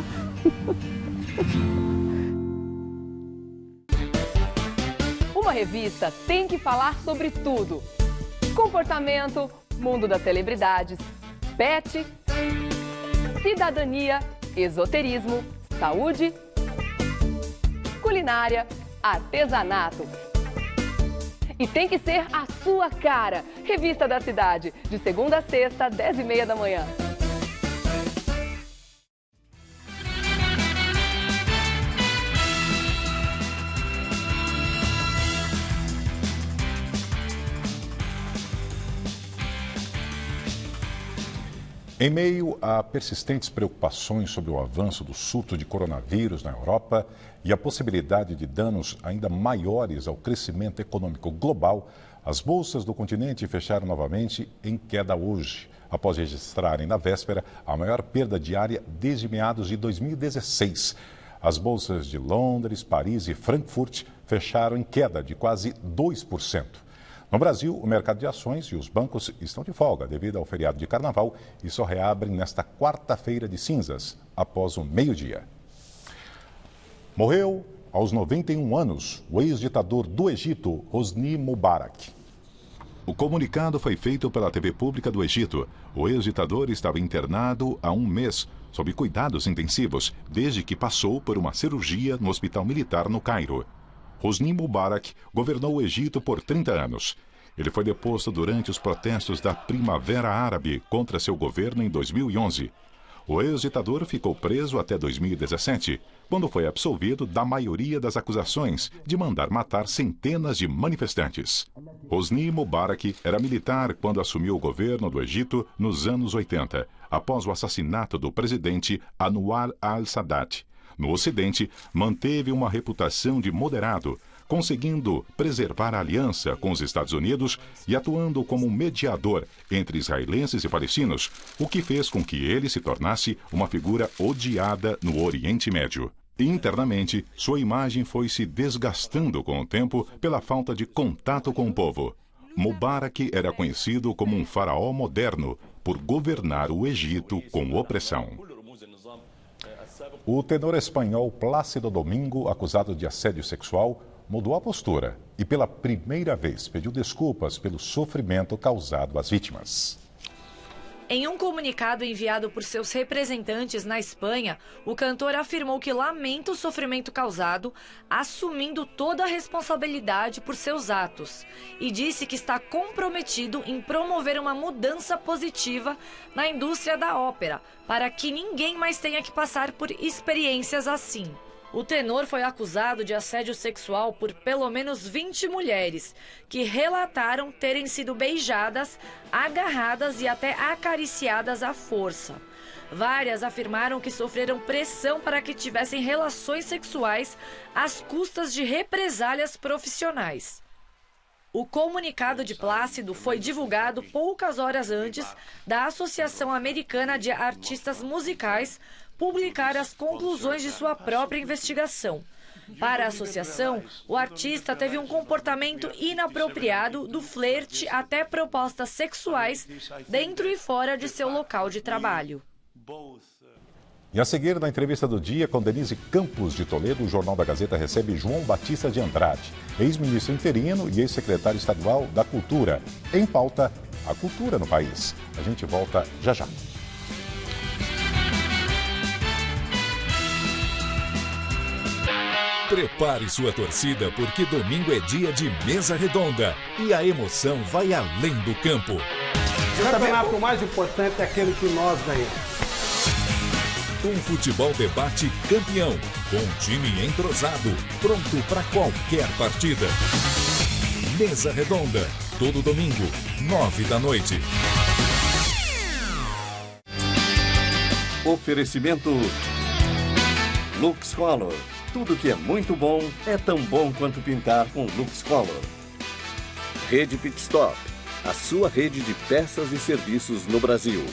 Uma revista tem que falar sobre tudo. Comportamento, mundo das celebridades, pet, cidadania, esoterismo, saúde, culinária, artesanato. E tem que ser a sua cara. Revista da Cidade, de segunda a sexta, 10h30 da manhã. Em meio a persistentes preocupações sobre o avanço do surto de coronavírus na Europa e a possibilidade de danos ainda maiores ao crescimento econômico global, as bolsas do continente fecharam novamente em queda hoje, após registrarem na véspera a maior perda diária desde meados de 2016. As bolsas de Londres, Paris e Frankfurt fecharam em queda de quase 2%. No Brasil, o mercado de ações e os bancos estão de folga devido ao feriado de carnaval e só reabrem nesta quarta-feira de cinzas, após o meio-dia. Morreu aos 91 anos o ex-ditador do Egito, Hosni Mubarak. O comunicado foi feito pela TV pública do Egito. O ex-ditador estava internado há um mês, sob cuidados intensivos, desde que passou por uma cirurgia no hospital militar no Cairo. Hosni Mubarak governou o Egito por 30 anos. Ele foi deposto durante os protestos da Primavera Árabe contra seu governo em 2011. O ex-ditador ficou preso até 2017, quando foi absolvido da maioria das acusações de mandar matar centenas de manifestantes. Hosni Mubarak era militar quando assumiu o governo do Egito nos anos 80, após o assassinato do presidente Anwar al-Sadat. No Ocidente, manteve uma reputação de moderado, conseguindo preservar a aliança com os Estados Unidos e atuando como mediador entre israelenses e palestinos, o que fez com que ele se tornasse uma figura odiada no Oriente Médio. Internamente, sua imagem foi se desgastando com o tempo pela falta de contato com o povo. Mubarak era conhecido como um faraó moderno por governar o Egito com opressão. O tenor espanhol Plácido Domingo, acusado de assédio sexual, mudou a postura e pela primeira vez pediu desculpas pelo sofrimento causado às vítimas. Em um comunicado enviado por seus representantes na Espanha, o cantor afirmou que lamenta o sofrimento causado, assumindo toda a responsabilidade por seus atos, e disse que está comprometido em promover uma mudança positiva na indústria da ópera, para que ninguém mais tenha que passar por experiências assim. O tenor foi acusado de assédio sexual por pelo menos 20 mulheres, que relataram terem sido beijadas, agarradas e até acariciadas à força. Várias afirmaram que sofreram pressão para que tivessem relações sexuais às custas de represálias profissionais. O comunicado de Plácido foi divulgado poucas horas antes da Associação Americana de Artistas Musicais publicar as conclusões de sua própria investigação. Para a associação, o artista teve um comportamento inapropriado, do flerte até propostas sexuais dentro e fora de seu local de trabalho. E a seguir, na entrevista do dia com Denise Campos de Toledo, o Jornal da Gazeta recebe João Batista de Andrade, ex-ministro interino e ex-secretário estadual da Cultura. Em pauta, a cultura no país. A gente volta já já. Prepare sua torcida, porque domingo é dia de mesa redonda e a emoção vai além do campo. O campeonato mais importante é aquele que nós ganhamos. Um futebol debate campeão, com um time entrosado, pronto para qualquer partida. Mesa redonda, todo domingo, 21h. Oferecimento Lux Color. Tudo que é muito bom é tão bom quanto pintar com Lux Color. Rede Pit Stop, a sua rede de peças e serviços no Brasil.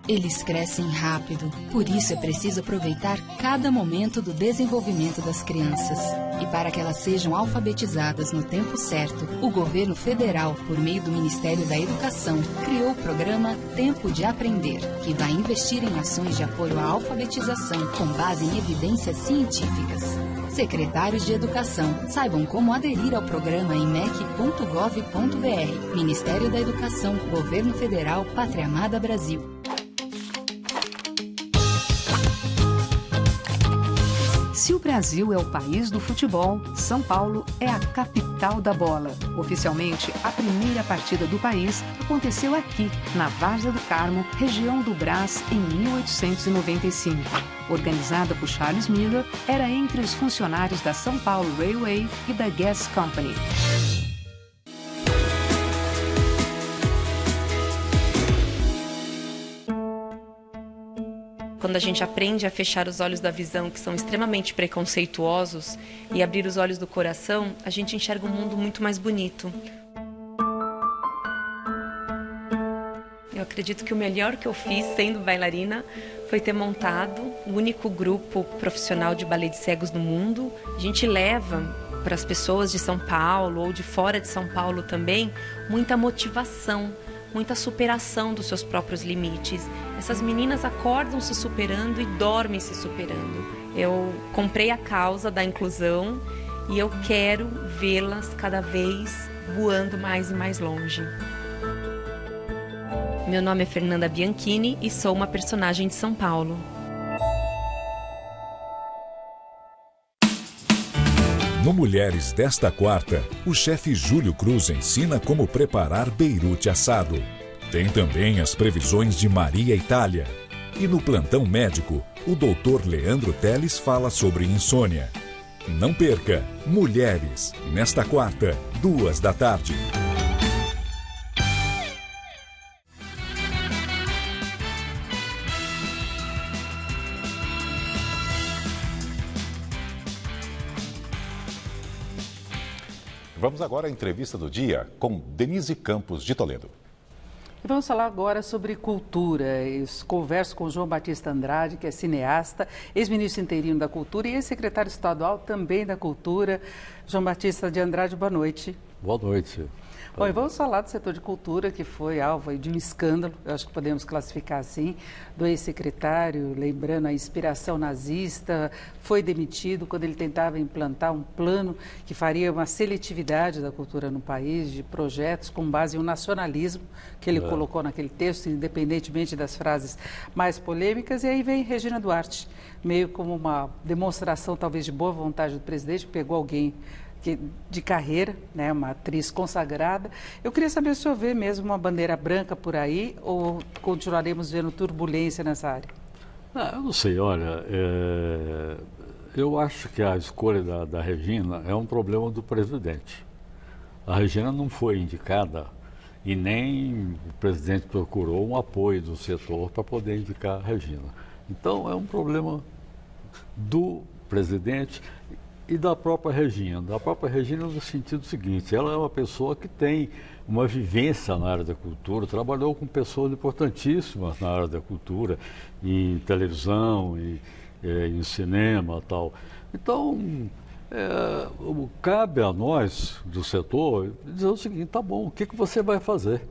Eles crescem rápido, por isso é preciso aproveitar cada momento do desenvolvimento das crianças. E para que elas sejam alfabetizadas no tempo certo, o governo federal, por meio do Ministério da Educação, criou o programa Tempo de Aprender, que vai investir em ações de apoio à alfabetização com base em evidências científicas. Secretários de Educação, saibam como aderir ao programa em mec.gov.br. Ministério da Educação, Governo Federal, Pátria Amada Brasil. Se o Brasil é o país do futebol, São Paulo é a capital da bola. Oficialmente, a primeira partida do país aconteceu aqui, na Várzea do Carmo, região do Brás, em 1895. Organizada por Charles Miller, era entre os funcionários da São Paulo Railway e da Gas Company. Quando a gente aprende a fechar os olhos da visão, que são extremamente preconceituosos, e abrir os olhos do coração, a gente enxerga um mundo muito mais bonito. Eu acredito que o melhor que eu fiz, sendo bailarina, foi ter montado o único grupo profissional de balé de cegos no mundo. A gente leva para as pessoas de São Paulo ou de fora de São Paulo também muita motivação, muita superação dos seus próprios limites. Essas meninas acordam se superando e dormem se superando. Eu comprei a causa da inclusão e eu quero vê-las cada vez voando mais e mais longe. Meu nome é Fernanda Bianchini e sou uma personagem de São Paulo. No Mulheres desta quarta, o chefe Júlio Cruz ensina como preparar beirute assado. Tem também as previsões de Maria Itália. E no plantão médico, o doutor Leandro Teles fala sobre insônia. Não perca, Mulheres, nesta quarta, 14h. Vamos agora à entrevista do dia com Denise Campos de Toledo. Vamos falar agora sobre cultura. Eu converso com João Batista Andrade, que é cineasta, ex-ministro interino da Cultura e ex-secretário estadual também da Cultura. João Batista de Andrade, boa noite. Boa noite. Bom, e vamos falar do setor de cultura, que foi alvo de um escândalo, eu acho que podemos classificar assim, do ex-secretário, lembrando a inspiração nazista, foi demitido quando ele tentava implantar um plano que faria uma seletividade da cultura no país, de projetos com base em um nacionalismo que ele colocou naquele texto, independentemente das frases mais polêmicas. E aí vem Regina Duarte, meio como uma demonstração talvez de boa vontade do presidente, pegou alguém de carreira, né, uma atriz consagrada. Eu queria saber se o senhor vê mesmo uma bandeira branca por aí ou continuaremos vendo turbulência nessa área? Eu não sei, olha, eu acho que a escolha da Regina é um problema do presidente. A Regina não foi indicada e nem o presidente procurou um apoio do setor para poder indicar a Regina. Então é um problema do presidente e da própria Regina. Da própria Regina no sentido seguinte, ela é uma pessoa que tem uma vivência na área da cultura, trabalhou com pessoas importantíssimas na área da cultura, em televisão, em cinema e tal. Então, cabe a nós, do setor, dizer o seguinte, tá bom, o que você vai fazer?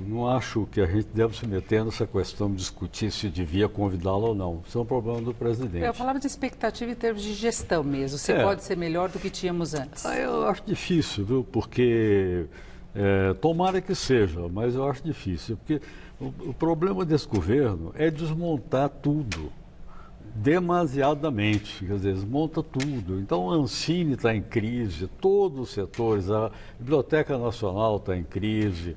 Não acho que a gente deve se meter nessa questão de discutir se devia convidá-la ou não. Isso é um problema do presidente. Eu falava de expectativa em termos de gestão mesmo. Se pode ser melhor do que tínhamos antes. Eu acho difícil, viu? Porque tomara que seja, mas eu acho difícil. Porque o problema desse governo é desmontar tudo. Demasiadamente, quer dizer, desmonta tudo. Então, a Ancine está em crise, todos os setores, a Biblioteca Nacional está em crise,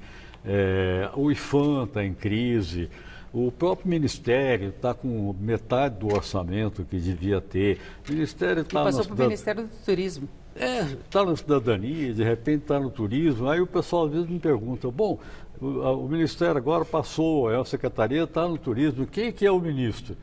o IFAM está em crise, o próprio Ministério está com metade do orçamento que devia ter. O Ministério está passou para o Ministério do Turismo. Está na cidadania, de repente está no turismo. Aí o pessoal às vezes me pergunta, bom, o Ministério agora passou, a Secretaria está no turismo, quem que é o ministro?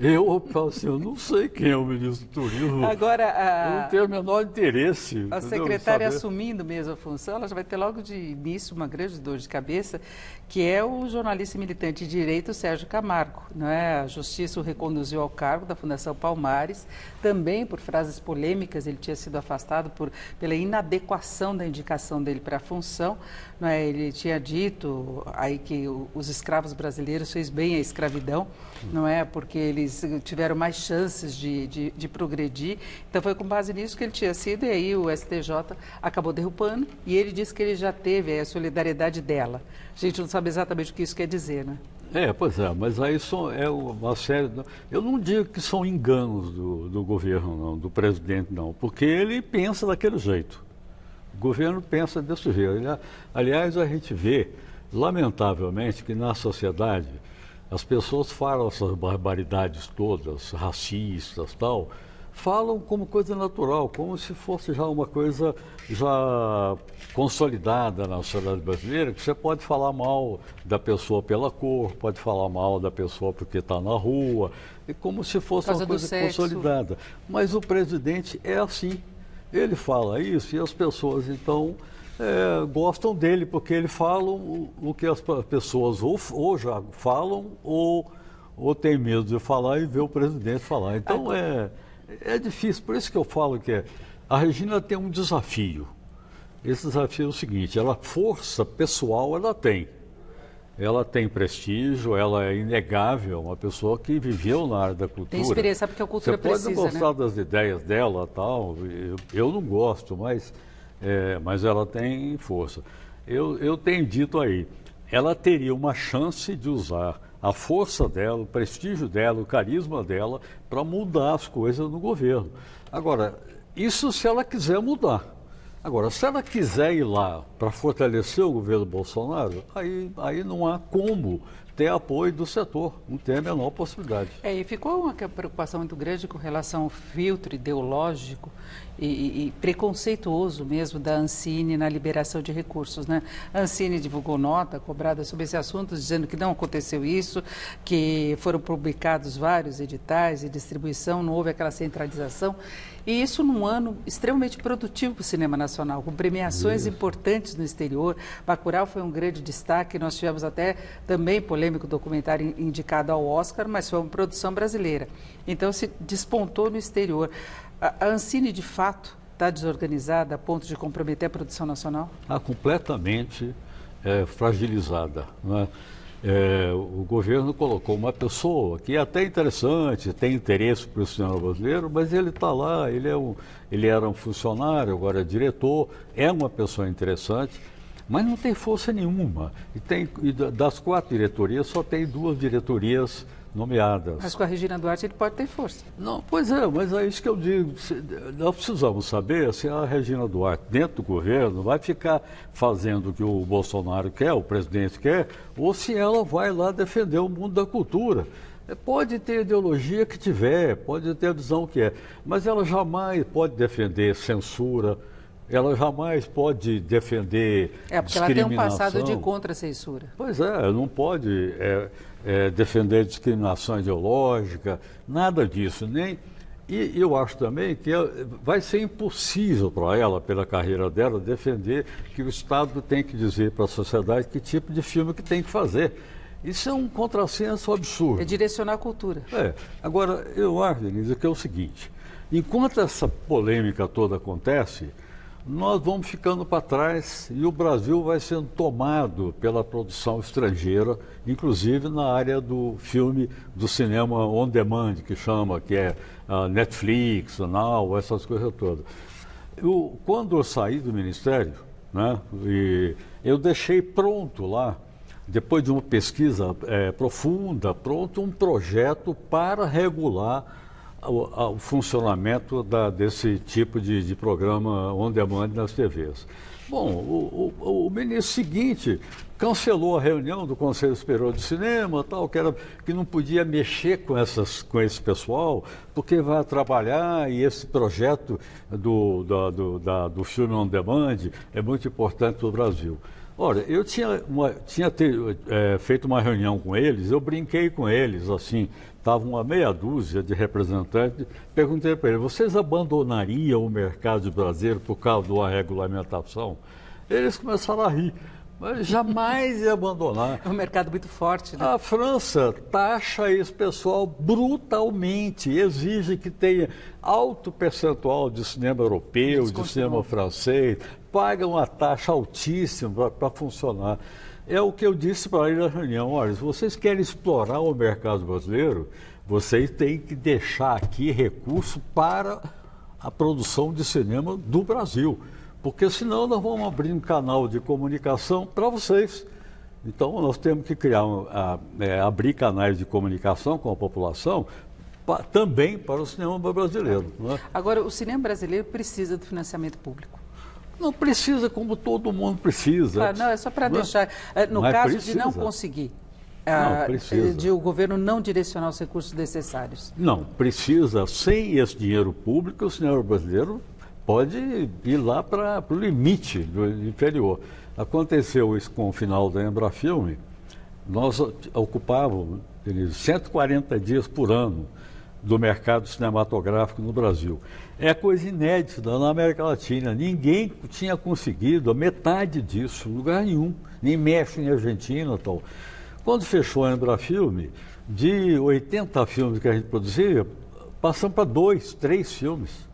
Eu falo assim, eu não sei quem é o ministro do Turismo. Agora, eu não tenho o menor interesse. A secretária assumindo mesmo a função, ela já vai ter logo de início uma grande dor de cabeça, que é o jornalista e militante de direito Sérgio Camargo. Não é? A Justiça o reconduziu ao cargo da Fundação Palmares, também por frases polêmicas, ele tinha sido afastado pela inadequação da indicação dele para a função. Não é? Ele tinha dito aí que os escravos brasileiros fez bem a escravidão, não é? Porque eles tiveram mais chances de progredir. Então foi com base nisso que ele tinha sido, e aí o STJ acabou derrubando, e ele disse que ele já teve a solidariedade dela. A gente não sabe exatamente o que isso quer dizer, né? Pois é, mas aí é uma série... Eu não digo que são enganos do governo, não, do presidente, não, porque ele pensa daquele jeito. O governo pensa desse jeito. Aliás, a gente vê, lamentavelmente, que na sociedade as pessoas falam essas barbaridades todas, racistas, tal, falam como coisa natural, como se fosse já uma coisa já consolidada na sociedade brasileira, que você pode falar mal da pessoa pela cor, pode falar mal da pessoa porque está na rua, e como se fosse uma coisa consolidada. Mas o presidente é assim, ele fala isso e as pessoas então gostam dele, porque ele fala o que as pessoas ou já falam ou tem medo de falar e ver o presidente falar. Então é difícil, por isso que eu falo que a Regina tem um desafio. Esse desafio é o seguinte, força pessoal ela tem. Ela tem prestígio, ela é inegável, uma pessoa que viveu na área da cultura. Tem experiência, porque a cultura precisa, Você pode gostar das ideias dela, tal, eu não gosto, mas ela tem força. Eu tenho dito aí, ela teria uma chance de usar a força dela, o prestígio dela, o carisma dela, para mudar as coisas no governo. Agora, isso se ela quiser mudar. Agora, se ela quiser ir lá para fortalecer o governo Bolsonaro, aí não há como ter apoio do setor, não tem a menor possibilidade. E ficou uma preocupação muito grande com relação ao filtro ideológico e preconceituoso mesmo da Ancine na liberação de recursos, né? A Ancine divulgou nota cobrada sobre esse assunto, dizendo que não aconteceu isso, que foram publicados vários editais de distribuição, não houve aquela centralização. E isso num ano extremamente produtivo para o cinema nacional, com premiações importantes no exterior. Bacurau foi um grande destaque, nós tivemos até também polêmico documentário indicado ao Oscar, mas foi uma produção brasileira. Então se despontou no exterior. A Ancine, de fato, está desorganizada a ponto de comprometer a produção nacional? Completamente fragilizada, não é? O governo colocou uma pessoa que é até interessante, tem interesse para o cinema brasileiro, mas ele está lá, ele era um funcionário, agora é diretor, é uma pessoa interessante, mas não tem força nenhuma. E das 4 diretorias, só tem 2 diretorias nomeadas. Mas com a Regina Duarte ele pode ter força. Não, pois é, mas é isso que eu digo. Nós precisamos saber se a Regina Duarte, dentro do governo, vai ficar fazendo o que o Bolsonaro quer, o presidente quer, ou se ela vai lá defender o mundo da cultura. Pode ter ideologia que tiver, pode ter a visão que é, mas ela jamais pode defender censura, ela jamais pode defender discriminação. Porque ela tem um passado de contra-censura. Pois não pode defender discriminação ideológica, nada disso. E eu acho também que vai ser impossível para ela, pela carreira dela, defender que o Estado tem que dizer para a sociedade que tipo de filme que tem que fazer. Isso é um contrassenso absurdo. É direcionar a cultura. Agora, eu acho, Denise, que é o seguinte, enquanto essa polêmica toda acontece, nós vamos ficando para trás e o Brasil vai sendo tomado pela produção estrangeira, inclusive na área do filme, do cinema on demand, que chama, que é Netflix, Now, essas coisas todas. Quando eu saí do Ministério, né, eu deixei pronto lá, depois de uma pesquisa profunda, pronto um projeto para regular o funcionamento desse tipo de programa on demand nas TVs. Bom, o ministro seguinte cancelou a reunião do Conselho Superior de Cinema, tal, que não podia mexer com esse pessoal, porque vai atrapalhar, e esse projeto do filme on demand é muito importante para o Brasil. Ora, eu tinha feito uma reunião com eles, eu brinquei com eles, assim, estava uma meia dúzia de representantes, perguntei para eles, vocês abandonariam o mercado brasileiro por causa de uma regulamentação? Eles começaram a rir, mas jamais ia abandonar. É um mercado muito forte, né? A França taxa esse pessoal brutalmente, exige que tenha alto percentual de cinema europeu, de cinema francês, paga uma taxa altíssima para funcionar. É o que eu disse para ele na reunião, olha, se vocês querem explorar o mercado brasileiro, vocês têm que deixar aqui recurso para a produção de cinema do Brasil, porque senão nós vamos abrir um canal de comunicação para vocês. Então, nós temos que criar, abrir canais de comunicação com a população também para o cinema brasileiro. Não é? Agora, o cinema brasileiro precisa do financiamento público. Não precisa como todo mundo precisa. Não, é só para deixar. No caso de não conseguir, de o governo não direcionar os recursos necessários. Não, precisa. Sem esse dinheiro público, o cinema brasileiro pode ir lá para o limite do inferior. Aconteceu isso com o final da Embrafilme. Nós ocupávamos 140 dias por ano do mercado cinematográfico no Brasil. É coisa inédita na América Latina. Ninguém tinha conseguido a metade disso, em lugar nenhum. Nem México, nem Argentina e tal. Quando fechou a Embrafilme, de 80 filmes que a gente produzia, passamos para 2, 3 filmes.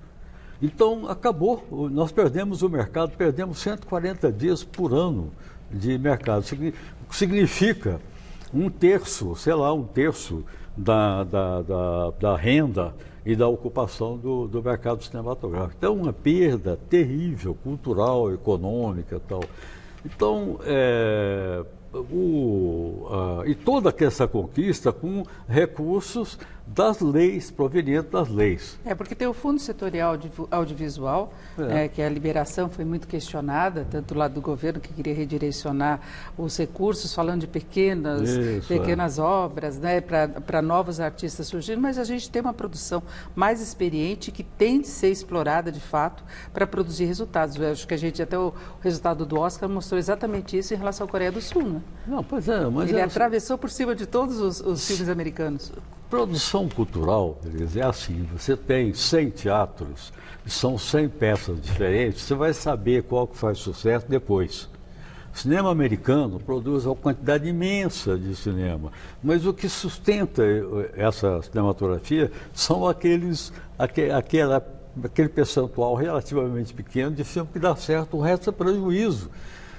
Então, acabou. Nós perdemos o mercado, perdemos 140 dias por ano de mercado. Significa um terço da renda e da ocupação do mercado cinematográfico. Então, uma perda terrível, cultural, econômica e tal. Então, e toda essa conquista com recursos das leis, provenientes das leis. Porque tem o Fundo Setorial Audiovisual, que a liberação foi muito questionada, tanto do lado do governo, que queria redirecionar os recursos, falando de pequenas obras, né, para novos artistas surgindo, mas a gente tem uma produção mais experiente que tem de ser explorada, de fato, para produzir resultados. Eu acho que a gente, até o resultado do Oscar mostrou exatamente isso em relação à Coreia do Sul, né? Não, pois é, mas ele atravessou por cima de todos os filmes americanos. Produção cultural, é assim, você tem 100 teatros, são 100 peças diferentes, você vai saber qual que faz sucesso depois. O cinema americano produz uma quantidade imensa de cinema, mas o que sustenta essa cinematografia são aquele percentual relativamente pequeno de filme que dá certo, o resto é prejuízo.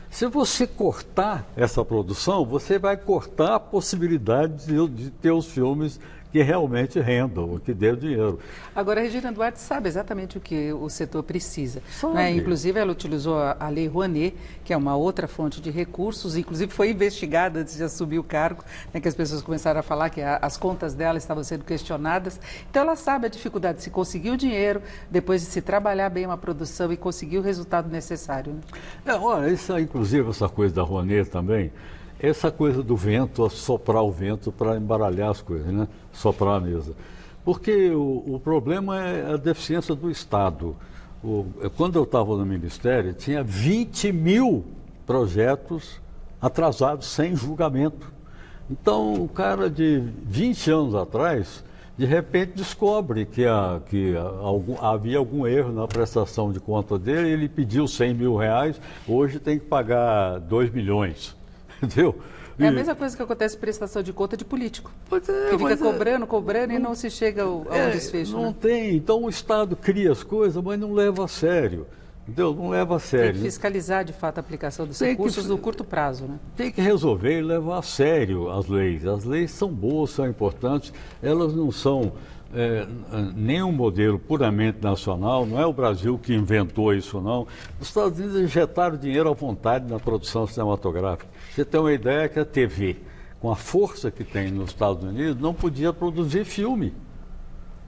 Se você cortar essa produção, você vai cortar a possibilidade de ter os filmes que realmente rendam, que dê dinheiro. Agora, a Regina Duarte sabe exatamente o que o setor precisa. Né? Inclusive, ela utilizou a Lei Rouanet, que é uma outra fonte de recursos, inclusive foi investigada antes de assumir o cargo, né, que as pessoas começaram a falar que as contas dela estavam sendo questionadas. Então, ela sabe a dificuldade de se conseguir o dinheiro, depois de se trabalhar bem uma produção e conseguir o resultado necessário. Né? Olha, inclusive essa coisa da Rouanet também, essa coisa do vento, soprar o vento para embaralhar as coisas, né? Soprar a mesa. Porque o problema é a deficiência do Estado. Quando eu estava no Ministério, tinha 20 mil projetos atrasados sem julgamento. Então, o cara de 20 anos atrás, de repente descobre que havia algum erro na prestação de conta dele, ele pediu 100 mil reais, hoje tem que pagar 2 milhões. Entendeu? É a mesma coisa que acontece com prestação de conta de político. Que fica cobrando e não se chega ao desfecho. Não tem. Então o Estado cria as coisas, mas não leva a sério. Entendeu? Não leva a sério. Tem que fiscalizar, de fato, a aplicação dos recursos no curto prazo. Né? Tem que resolver e levar a sério as leis. As leis são boas, são importantes. Elas não são nem um modelo puramente nacional, não é o Brasil que inventou isso, não. Os Estados Unidos injetaram dinheiro à vontade na produção cinematográfica. Você tem uma ideia que a TV, com a força que tem nos Estados Unidos, não podia produzir filme.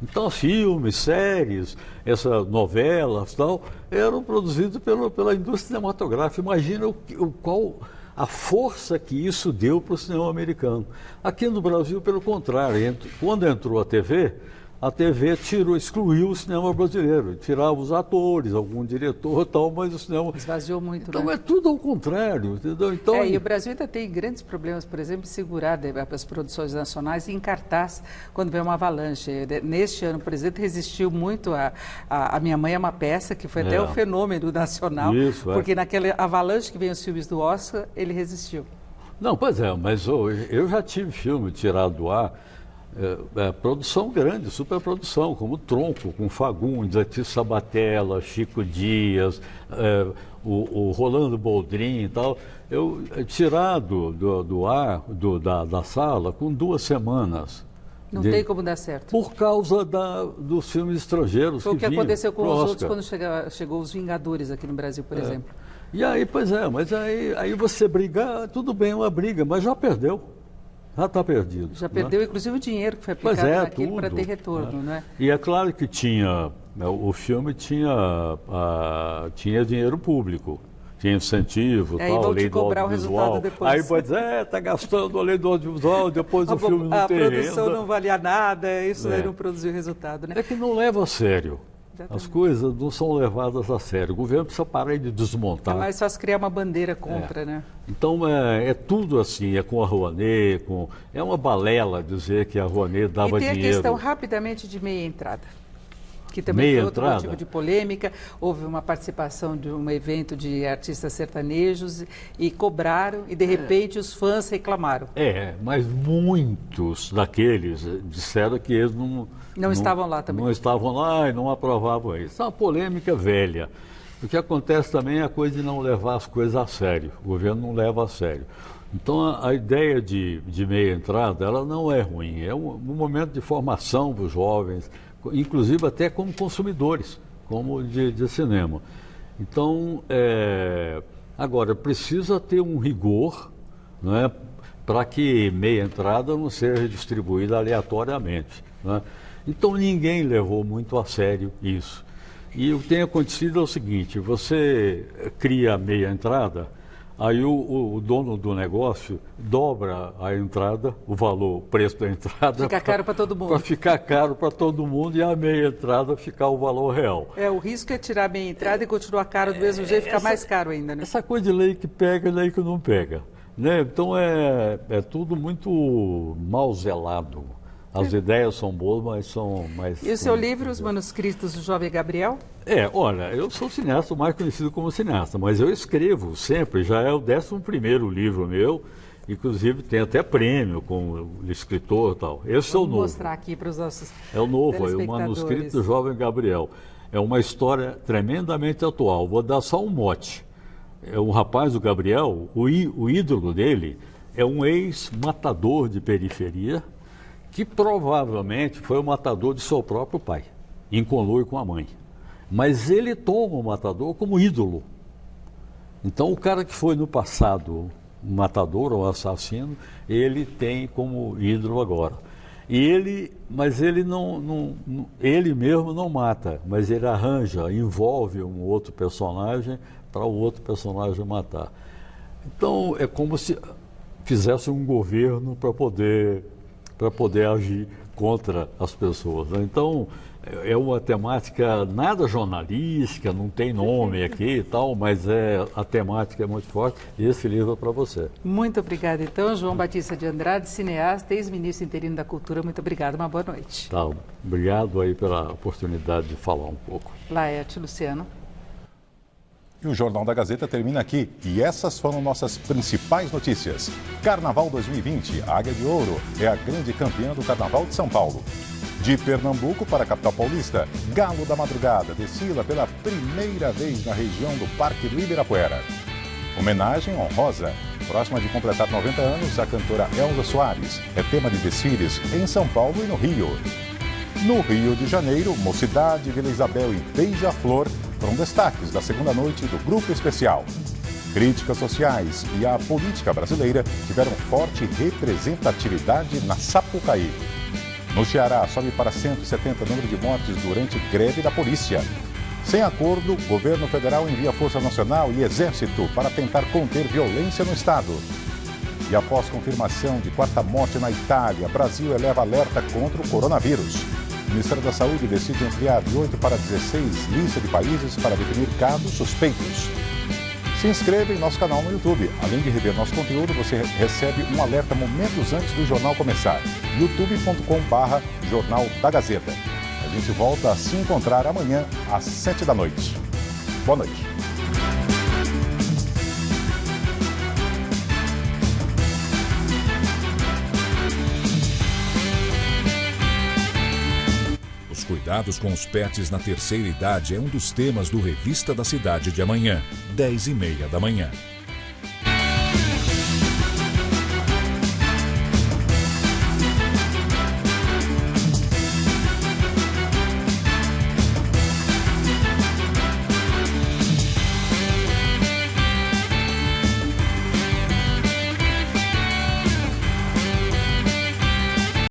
Então, filmes, séries, essas novelas, tal, eram produzidos pela indústria cinematográfica. Imagina qual a força que isso deu para o cinema americano. Aqui no Brasil, pelo contrário, quando entrou a TV excluiu o cinema brasileiro, tirava os atores, algum diretor e tal, mas o cinema... Esvaziou muito, então, né? É tudo ao contrário, entendeu? Então, e o Brasil ainda tem grandes problemas, por exemplo, de segurar as produções nacionais em cartaz quando vem uma avalanche. Neste ano, por exemplo, resistiu muito a Minha Mãe é uma Peça, que foi até um fenômeno nacional, porque naquela avalanche que vem os filmes do Oscar, ele resistiu. Não, pois é, mas eu já tive filme tirado do ar, produção grande, superprodução, como Tronco, com Fagundes, Ati Sabatella, Chico Dias, o Rolando Boldrin e tal, eu tirado do ar, da sala, com 2 semanas. Não tem como dar certo. Por causa dos filmes estrangeiros. Foi o que aconteceu com os outros quando chegou Os Vingadores aqui no Brasil, por exemplo. E aí, pois é, mas aí você brigar, tudo bem, uma briga, mas já perdeu. Já está perdido. Já perdeu, inclusive, o dinheiro que foi aplicado naquilo para ter retorno, né? E é claro que o filme tinha dinheiro público, tinha incentivo, tal, lei do audiovisual. Aí pode dizer, está gastando a lei do audiovisual, depois o filme não tem renda. A produção não valia nada, isso aí não produziu resultado, né? É que não leva a sério. As coisas não são levadas a sério. O governo precisa parar de desmontar. É mais fácil criar uma bandeira contra, né? Então, é tudo assim, é com a Rouanet, é uma balela dizer que a Rouanet dava dinheiro. E tem a questão, rapidamente, de meia entrada, que também foi outro motivo de polêmica. Houve uma participação de um evento de artistas sertanejos e cobraram, e de repente os fãs reclamaram. Mas muitos daqueles disseram que eles não estavam lá também. Não estavam lá e não aprovavam isso. É uma polêmica velha. O que acontece também é a coisa de não levar as coisas a sério. O governo não leva a sério. Então, a ideia de meia entrada, ela não é ruim. É um momento de formação para os jovens, inclusive até como consumidores, como de cinema. Então, agora, precisa ter um rigor, não é, para que meia entrada não seja distribuída aleatoriamente, não é? Então ninguém levou muito a sério isso. E o que tem acontecido é o seguinte, você cria a meia entrada, aí o dono do negócio dobra a entrada, o preço da entrada. Fica caro para todo mundo. Para ficar caro para todo mundo e a meia entrada ficar o valor real. O risco é tirar a meia entrada e continuar caro do mesmo jeito, ficar mais caro ainda, né? Essa coisa de lei que pega e lei que não pega, né? Então é tudo muito mal zelado. As ideias são boas, mas são mais... E o seu livro, Os Manuscritos do Jovem Gabriel? Olha, eu sou cineasta, mais conhecido como cineasta, mas eu escrevo sempre, já é o 11º livro meu, inclusive tem até prêmio como escritor e tal. Esse é o novo. Vou mostrar aqui para os nossos É o novo, é o Manuscrito do Jovem Gabriel. É uma história tremendamente atual. Vou dar só um mote. É um rapaz, o Gabriel, o ídolo dele é um ex-matador de periferia, que provavelmente foi o matador de seu próprio pai, em conluio com a mãe. Mas ele toma o matador como ídolo. Então, o cara que foi no passado um matador ou assassino, ele tem como ídolo agora. Mas ele ele mesmo não mata, mas ele arranja, envolve um outro personagem para o outro personagem matar. Então, é como se fizesse um governo para poder agir contra as pessoas, né? Então, é uma temática nada jornalística, não tem nome aqui e tal, mas a temática é muito forte e esse livro é para você. Muito obrigada, então, João Batista de Andrade, cineasta, ex-ministro interino da Cultura. Muito obrigada, uma boa noite. Tá, obrigado aí pela oportunidade de falar um pouco. Laerte, Luciano. E o Jornal da Gazeta termina aqui. E essas foram nossas principais notícias. Carnaval 2020, a Águia de Ouro é a grande campeã do Carnaval de São Paulo. De Pernambuco para a capital paulista, Galo da Madrugada desfila pela primeira vez na região do Parque do Ibirapuera. Homenagem honrosa. Próxima de completar 90 anos, a cantora Elza Soares é tema de desfiles em São Paulo e no Rio. No Rio de Janeiro, Mocidade, Vila Isabel e Beija-Flor foram destaques da segunda noite do Grupo Especial. Críticas sociais e a política brasileira tiveram forte representatividade na Sapucaí. No Ceará, sobe para 170 o número de mortes durante greve da polícia. Sem acordo, o governo federal envia Força Nacional e Exército para tentar conter violência no estado. E após confirmação de quarta morte na Itália, Brasil eleva alerta contra o coronavírus. O Ministério da Saúde decide ampliar de 8 para 16 lista de países para definir casos suspeitos. Se inscreva em nosso canal no YouTube. Além de rever nosso conteúdo, você recebe um alerta momentos antes do jornal começar. youtube.com/Jornal da Gazeta. A gente volta a se encontrar amanhã às 7 da noite. Boa noite. Os cuidados com os pets na terceira idade é um dos temas do Revista da Cidade de amanhã, 10h30 da manhã.